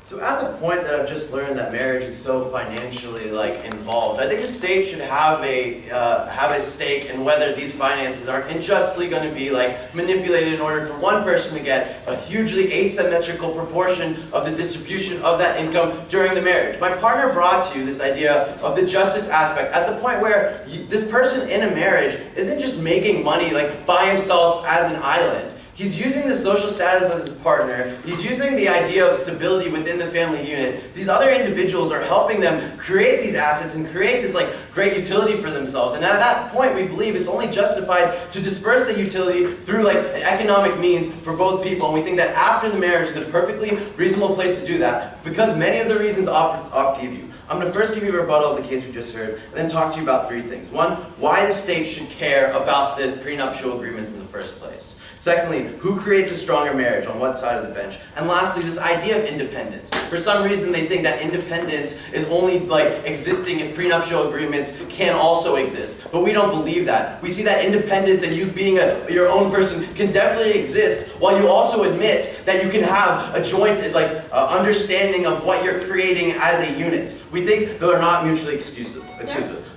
So at the point that I've just learned that marriage is so financially involved, I think the state should have a stake in whether these finances aren't unjustly going to be manipulated in order for one person to get a hugely asymmetrical proportion of the distribution of that income during the marriage. My partner brought to you this idea of the justice aspect at the point where this person in a marriage isn't just making money by himself as an island. He's using the social status of his partner. He's using the idea of stability within the family unit. These other individuals are helping them create these assets and create this great utility for themselves. And at that point, we believe it's only justified to disperse the utility through an economic means for both people. And we think that after the marriage is a perfectly reasonable place to do that because many of the reasons Op gave you. I'm going to first give you a rebuttal of the case we just heard, and then talk to you about three things. One, why the state should care about the prenuptial agreements in the first place. Secondly, who creates a stronger marriage, on what side of the bench? And lastly, this idea of independence. For some reason, they think that independence is only existing if prenuptial agreements can also exist. But we don't believe that. We see that independence and you being your own person can definitely exist while you also admit that you can have a joint understanding of what you're creating as a unit. We think they're not mutually exclusive.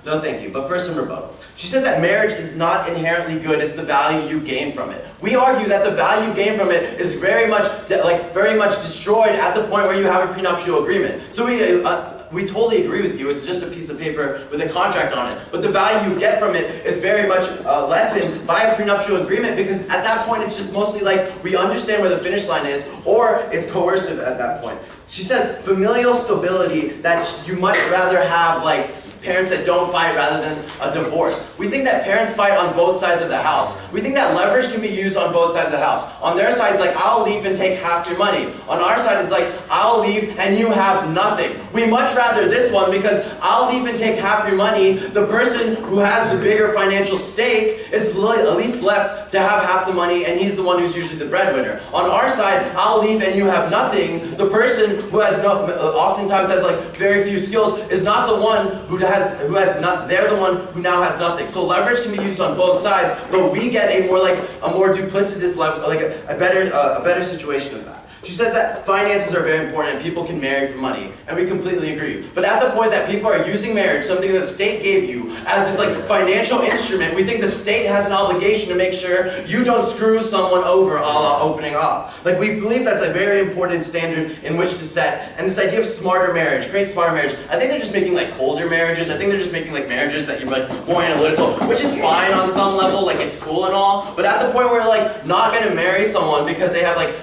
No, thank you. But first, in rebuttal. She said that marriage is not inherently good, it's the value you gain from it. We argue that the value gained from it is very much destroyed at the point where you have a prenuptial agreement. So we totally agree with you. It's just a piece of paper with a contract on it. But the value you get from it is very much lessened by a prenuptial agreement, because at that point it's just mostly like we understand where the finish line is, or it's coercive at that point. She says familial stability, that you much rather have like parents that don't fight rather than a divorce. We think that parents fight on both sides of the house. We think that leverage can be used on both sides of the house. On their side, it's like, I'll leave and take half your money. On our side, it's like, I'll leave and you have nothing. We much rather this one, because I'll leave and take half your money. The person who has the bigger financial stake is at least left to have half the money, and he's the one who's usually the breadwinner. On our side, I'll leave and you have nothing. The person who has oftentimes has like very few skills is not the one they're the one who now has nothing. So leverage can be used on both sides, but we get a more duplicitous level, like a better situation of that. She says that finances are very important and people can marry for money, and we completely agree. But at the point that people are using marriage, something that the state gave you, as this like financial instrument, we think the state has an obligation to make sure you don't screw someone over opening up. Like, we believe that's a very important standard in which to set. And this idea of smarter marriage, create smarter marriage, I think they're just making like colder marriages. I think they're just making like marriages that you're like more analytical, which is fine on some level, like it's cool and all. But at the point where you're like not gonna marry someone because they have like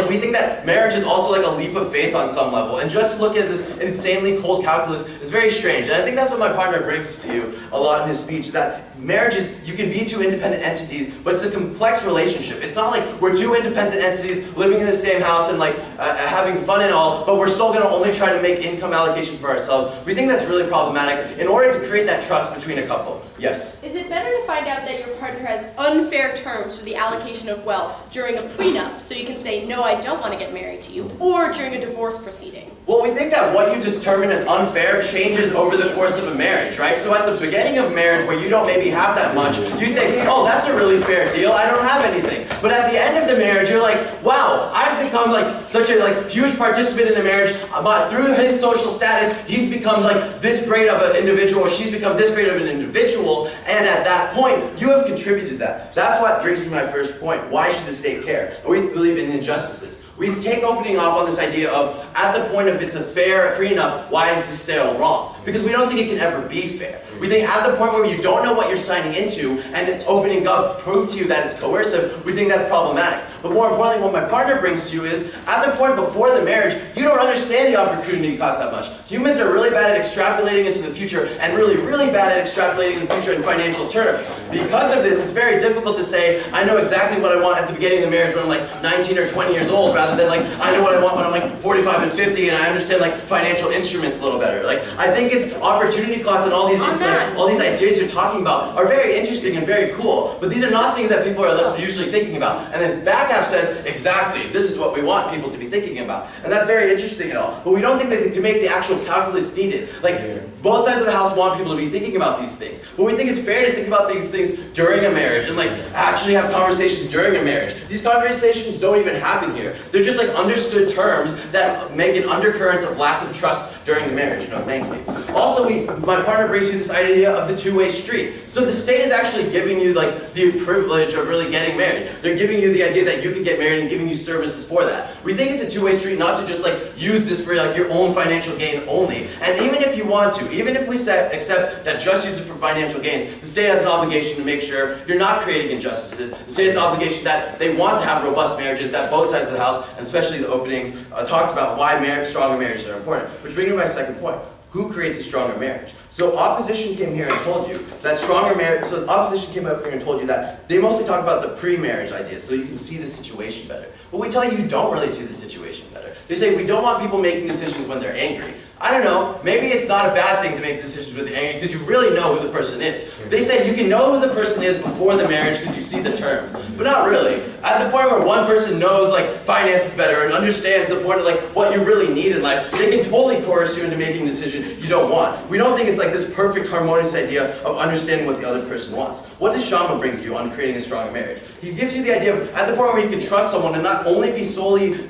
we think that marriage is also like a leap of faith on some level. And just to look at this insanely cold calculus is very strange. And I think that's what my partner brings to you a lot in his speech, that marriage is, you can be two independent entities, but it's a complex relationship. It's not like we're two independent entities living in the same house and like having fun and all, but we're still gonna only try to make income allocation for ourselves. We think that's really problematic in order to create that trust between a couple. Yes? Is it better to find out that your partner has unfair terms for the allocation of wealth during a prenup, so you can say, no, I don't want to get married to you, or during a divorce proceeding? Well, we think that what you determine as unfair changes over the course of a marriage, right? So at the beginning of marriage, where you don't maybe have that much, you think, oh, that's a really fair deal, I don't have anything. But at the end of the marriage, you're like, wow, I've become like such a huge participant in the marriage, but through his social status, he's become like this great of an individual, or she's become this great of an individual, and at that point, you have contributed that. That's what brings me to my first point. Why should the state care? We believe in injustices. We take opening up on this idea of, at the point if it's a fair prenup, why is this still wrong? Because we don't think it can ever be fair. We think at the point where you don't know what you're signing into, and opening up proves to you that it's coercive, we think that's problematic. But more importantly, what my partner brings to you is, at the point before the marriage, you don't understand the opportunity cost that much. Humans are really bad at extrapolating into the future, and really, really bad at extrapolating in the future in financial terms. Because of this, it's very difficult to say, I know exactly what I want at the beginning of the marriage when I'm like 19 or 20 years old, rather than like, I know what I want when I'm like 45 and 50, and I understand like financial instruments a little better. Like, I think it's opportunity costs and all these ideas you're talking about are very interesting and very cool, but these are not things that people are usually thinking about. And then back half says, exactly, this is what we want people to be thinking about. And that's very interesting and all. But we don't think that they can make the actual calculus needed. Like, both sides of the house want people to be thinking about these things. But we think it's fair to think about these things during a marriage and like actually have conversations during a marriage. These conversations don't even happen here. They're just like understood terms that make an undercurrent of lack of trust during the marriage. No, thank you. Also, my partner brings you this idea of the two-way street. So the state is actually giving you like the privilege of really getting married. They're giving you the idea that you can get married and giving you services for that. We think it's a two-way street, not to just like use this for like your own financial gain only. And even if you want to, even if we accept that just use it for financial gains, the state has an obligation to make sure you're not creating injustices. The state has an obligation that they want to have robust marriages, that both sides of the house, and especially the openings, talks about why stronger marriages are important. Which brings me to my second point. Who creates a stronger marriage? So opposition came here and told you that stronger marriage, so opposition came up here and told you that they mostly talk about the pre-marriage idea, so you can see the situation better. But we tell you don't really see the situation better. They say we don't want people making decisions when they're angry. I don't know, maybe it's not a bad thing to make decisions with anger because you really know who the person is. They say you can know who the person is before the marriage because you see the terms, but not really. At the point where one person knows like finances better and understands the point of like what you really need in life, they can totally coerce you into making a decision you don't want. We don't think it's like this perfect harmonious idea of understanding what the other person wants. What does Shama bring to you on creating a stronger marriage? He gives you the idea of at the point where you can trust someone and not only be solely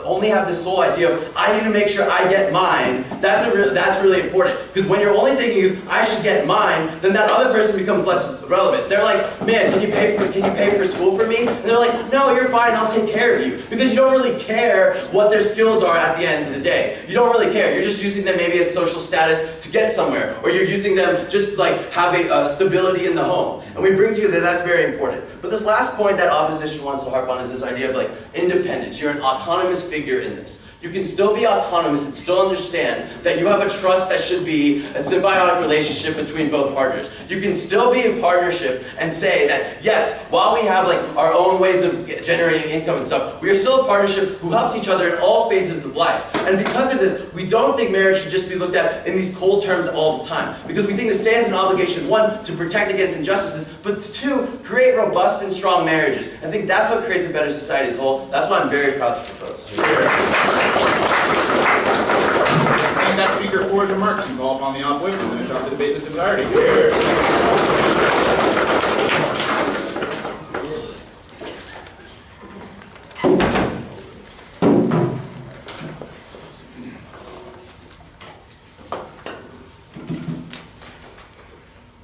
only have this sole idea of I need to make sure I get mine, that's really important. Because when your only thinking is, I should get mine, then that other person becomes less relevant. They're like, man, can you pay for school for me? And they're like, no, you're fine, I'll take care of you. Because you don't really care what their skills are at the end of the day. You don't really care. You're just using them maybe as social status to get somewhere. Or you're using them just like have a stability in the home. And we bring to you that that's very important. But this last point that opposition wants to harp on is this idea of like independence. You're an autonomous figure in this. You can still be autonomous and still understand that you have a trust that should be a symbiotic relationship between both partners. You can still be in partnership and say that, yes, while we have like our own ways of generating income and stuff, we are still a partnership who helps each other in all phases of life. And because of this, we don't think marriage should just be looked at in these cold terms all the time. Because we think the state has an obligation, one, to protect against injustices, but two, create robust and strong marriages. I think that's what creates a better society as a whole. That's why I'm very proud to propose. Thank that speaker for his remarks and call upon the opposition to finish off the debate in its entirety. Here.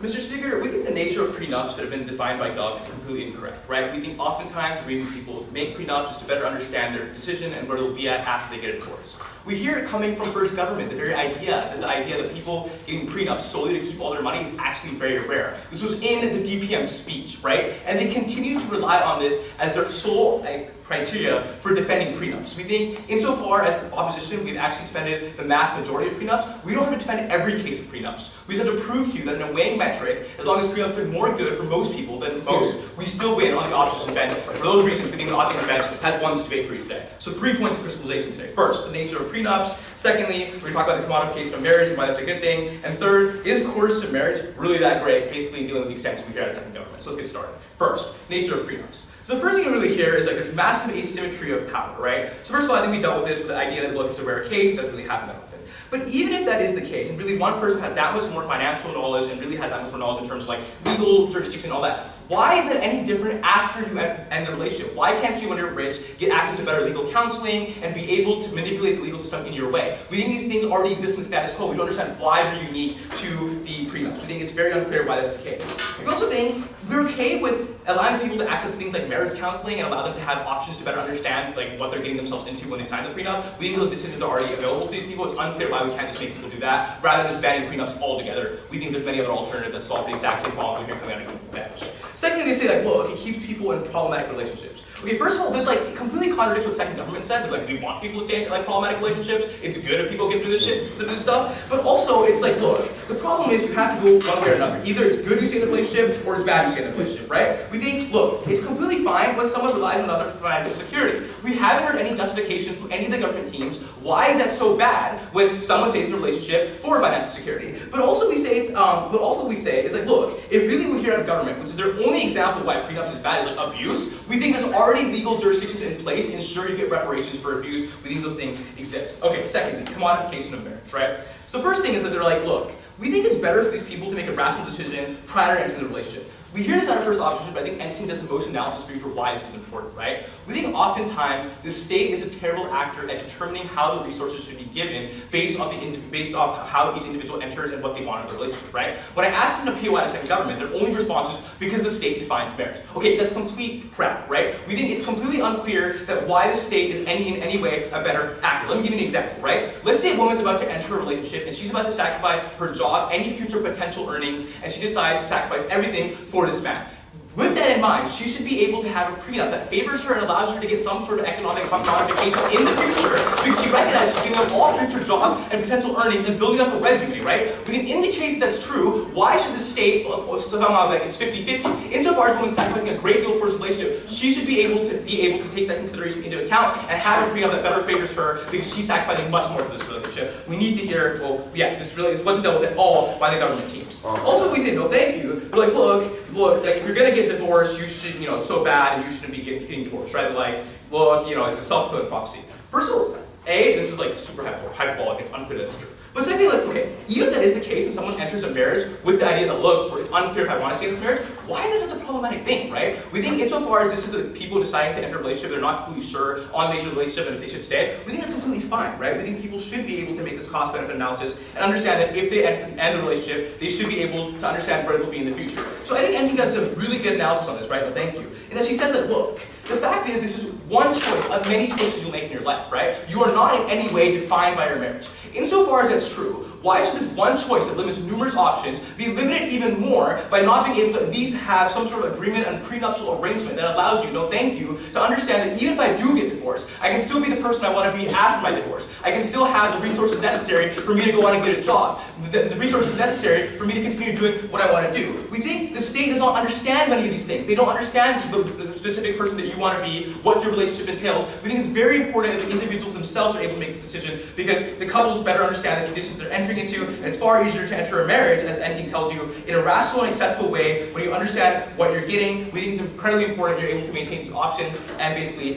Mr. Speaker, we think the nature of prenups that have been defined by Gov is completely incorrect, right? We think oftentimes the reason people make prenups is to better understand their decision and where they'll be at after they get a divorce. We hear it coming from first government, the idea that people getting prenups solely to keep all their money is actually very rare. This was in the DPM speech, right? And they continue to rely on this as their sole criteria for defending prenups. We think, insofar as the opposition, we've actually defended the mass majority of prenups. We don't have to defend every case of prenups. We just have to prove to you that in a weighing metric, as long as prenups been more good for most people than most, we still win on the opposition bench. For those reasons, we think the opposition bench has won this debate for you today. So 3 points of crystallization today. First, the nature of prenups. Secondly, we talk about the commodification of marriage and why that's a good thing. And third, is coercive marriage really that great? Basically dealing with the extension we hear out of second government. So let's get started. First, nature of prenups. So the first thing you really hear is like there's massive asymmetry of power, right? So first of all, I think we dealt with this with the idea that, look, it's a rare case, it doesn't really happen that often. But even if that is the case, and really one person has that much more financial knowledge and really has that much more knowledge in terms of like legal jurisdiction and all that, why is it any different after you end the relationship? Why can't you, when you're rich, get access to better legal counseling and be able to manipulate the legal system in your way? We think these things already exist in the status quo. We don't understand why they're unique to the prenups. We think it's very unclear why that's the case. We also think we're okay with allowing people to access things like marriage counseling and allow them to have options to better understand like what they're getting themselves into when they sign the prenup. We think those decisions are already available to these people. It's unclear why we can't just make people do that rather than just banning prenups altogether. We think there's many other alternatives that solve the exact same problem we hear coming out of the bench. Secondly, they say like, look, it keeps people in problematic relationships. Okay, first of all, this like completely contradicts what second government said. That like we want people to stay in like problematic relationships. It's good if people get through this stuff. But also, it's like, look, the problem is you have to go one way or another. Either it's good you stay in the relationship, or it's bad you stay in the relationship, right? We think, look, it's completely fine when someone relies on another for financial security. We haven't heard any justification from any of the government teams. Why is that so bad when someone stays in a relationship for financial security? But also we say it's, is like, look, if really we hear out of government, which is their only example of why prenups is bad, is like abuse. We think there's already legal jurisdictions in place to ensure you get reparations for abuse. We think those things exist. Okay, secondly, commodification of marriage, right? So the first thing is that they're like, look, we think it's better for these people to make a rational decision prior to entering the relationship. We hear this out of first opposition, but I think Enting does some motion analysis for you for why this is important, right? We think oftentimes the state is a terrible actor at determining how the resources should be given based off how each individual enters and what they want in the relationship, right? When I asked this in a POI to second government, their only response is because the state defines marriage. Okay, that's complete crap, right? We think it's completely unclear that why the state is in any way a better actor. Let me give you an example, right? Let's say a woman's about to enter a relationship and she's about to sacrifice her job, any future potential earnings, and she decides to sacrifice everything for this man. With that in mind, she should be able to have a prenup that favors her and allows her to get some sort of economic modification in the future because she recognizes she's giving up all future job and potential earnings and building up a resume, right? We think in the case that's true, why should the state somehow like it's 50-50? Insofar as a woman sacrificing a great deal for this relationship, she should be able to take that consideration into account and have a prenup that better favors her because she's sacrificing much more for this relationship. We need to hear, well, yeah, this wasn't dealt with at all by the government teams. Also, we say no, thank you. We're like, look, like if you're gonna get divorced, you should, it's so bad and you shouldn't be getting divorced, right? Like, look, it's a self-fulfilling prophecy. First of all, this is like super hyperbolic, it's unclear that's true. But secondly, like, okay, even if that is the case and someone enters a marriage with the idea that, look, it's unclear if I want to stay in this marriage, why is this such a problematic thing, right? We think insofar as this is the people deciding to enter a relationship, they're not completely sure on the nature of the relationship and if they should stay, we think that's completely fine, right? We think people should be able to make this cost-benefit analysis and understand that if they end the relationship, they should be able to understand where they'll be in the future. So I think Enting does a really good analysis on this, right? Well, thank you. And that she says that, look, the fact is this is one choice of many choices you'll make in your life, right? You are not in any way defined by your marriage. Insofar as that's true, why should this one choice that limits numerous options be limited even more by not being able to at least have some sort of agreement and prenuptial arrangement that allows you, no thank you, to understand that even if I do get divorced, I can still be the person I want to be after my divorce. I can still have the resources necessary for me to go on and get a job. The resources necessary for me to continue doing what I want to do. We think the state does not understand many of these things. They don't understand the specific person that you want to be, what your relationship entails. We think it's very important that the individuals themselves are able to make this decision because the couples better understand the conditions they're entering into, and it's far easier to enter a marriage, as Enting tells you, in a rational and accessible way when you understand what you're getting. We think it's incredibly important you're able to maintain the options and basically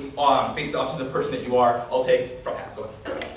base the options of the person that you are. I'll take from half. Go ahead. Okay,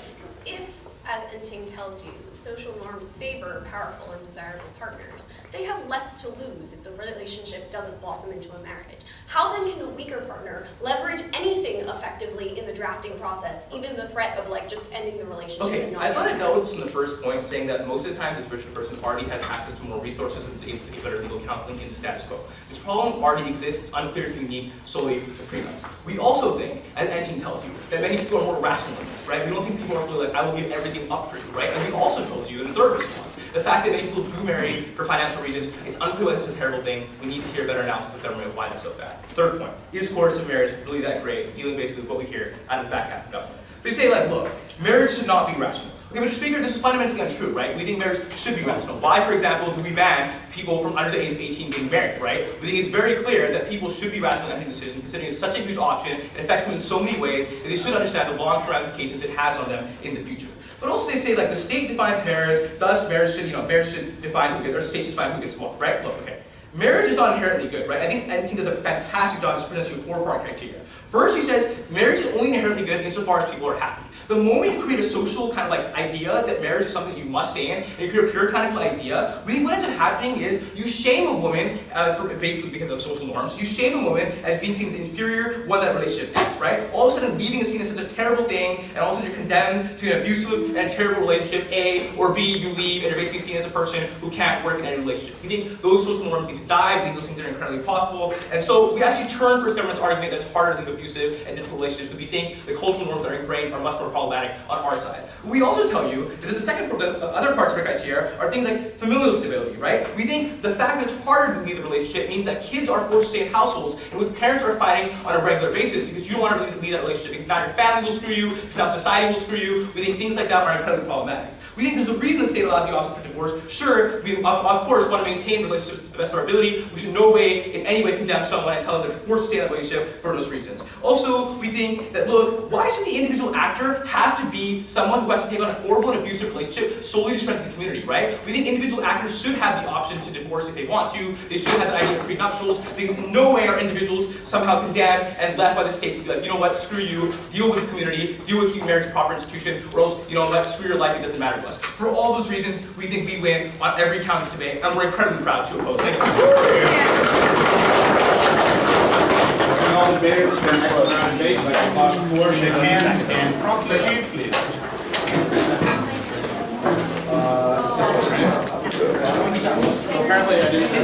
if, as Enting tells you, social norms favor powerful and desirable partners, they have less to lose if the relationship doesn't blossom into a marriage. How then can a weaker partner leverage anything effectively in the drafting process, even the threat of like just ending the relationship? Okay, and not I thought I doing dealt with this in the first point, saying that most of the time this richer person already has access to more resources and able to get better legal counseling in the status quo. This problem already exists. It's unclear if you need solely to prenups. We also think, as Enting tells you, that many people are more rational than this, right? We don't think people are really like, I will give everything up for you, right? And we also told you in the third response, the fact that many people do marry for financial reasons, it's unclear whether it's a terrible thing. We need to hear better analysis of government of why that's so bad. Third point, is coercive marriage really that great? Dealing basically with what we hear out of the back half of government. They say like, look, marriage should not be rational. Okay, Mr. Speaker, this is fundamentally untrue, right? We think marriage should be rational. Why, for example, do we ban people from under the age of 18 being married, right? We think it's very clear that people should be rational in making decisions, considering it's such a huge option, it affects them in so many ways, that they should understand the long-term ramifications it has on them in the future. But also they say like the state defines marriage, thus marriage should define who gets, or the state should define who gets what, right? Look, okay. Marriage is not inherently good, right? I think Enting does a fantastic job of presenting you 4-part criteria. First, he says marriage is only inherently good insofar as people are happy. The moment you create a social kind of like idea that marriage is something that you must stay in, and you create a puritanical idea, we think what ends up happening is you shame a woman, basically because of social norms, you shame a woman as being seen as inferior when that relationship ends, right? All of a sudden leaving is seen as such a terrible thing, and all of a sudden you're condemned to an abusive and terrible relationship, A, or B, you leave, and you're basically seen as a person who can't work in any relationship. We think those social norms need to die, we think those things are incredibly possible, and so we actually turn first government's argument that it's harder to leave abusive and difficult relationships, but we think the cultural norms that are ingrained are much more problematic on our side. What we also tell you is that the other parts of our criteria are things like familial stability, right? We think the fact that it's harder to leave the relationship means that kids are forced to stay in households in which parents are fighting on a regular basis because you don't want to leave that relationship because now your family will screw you, because now society will screw you. We think things like that are incredibly problematic. We think there's a reason the state allows the option for divorce. Sure, we of course want to maintain relationships to the best of our ability. We should in any way condemn someone and tell them they're forced to stay in that relationship for those reasons. Also, we think that, look, why should the individual actor have to be someone who has to take on a horrible and abusive relationship solely to strengthen the community, right? We think individual actors should have the option to divorce if they want to. They should have the idea of prenuptials, because in no way are individuals somehow condemned and left by the state to be like, you know what, screw you, deal with the community, deal with keeping marriage a proper institution, or else, you know what, screw your life, it doesn't matter to us. For all those reasons, we think we win on every count of this debate, and we're incredibly proud to oppose. Thank you. All debaters, for the next round of debate, like to pause the floor, shake hands, and prompt the cue, please. This one, right? Apparently I didn't.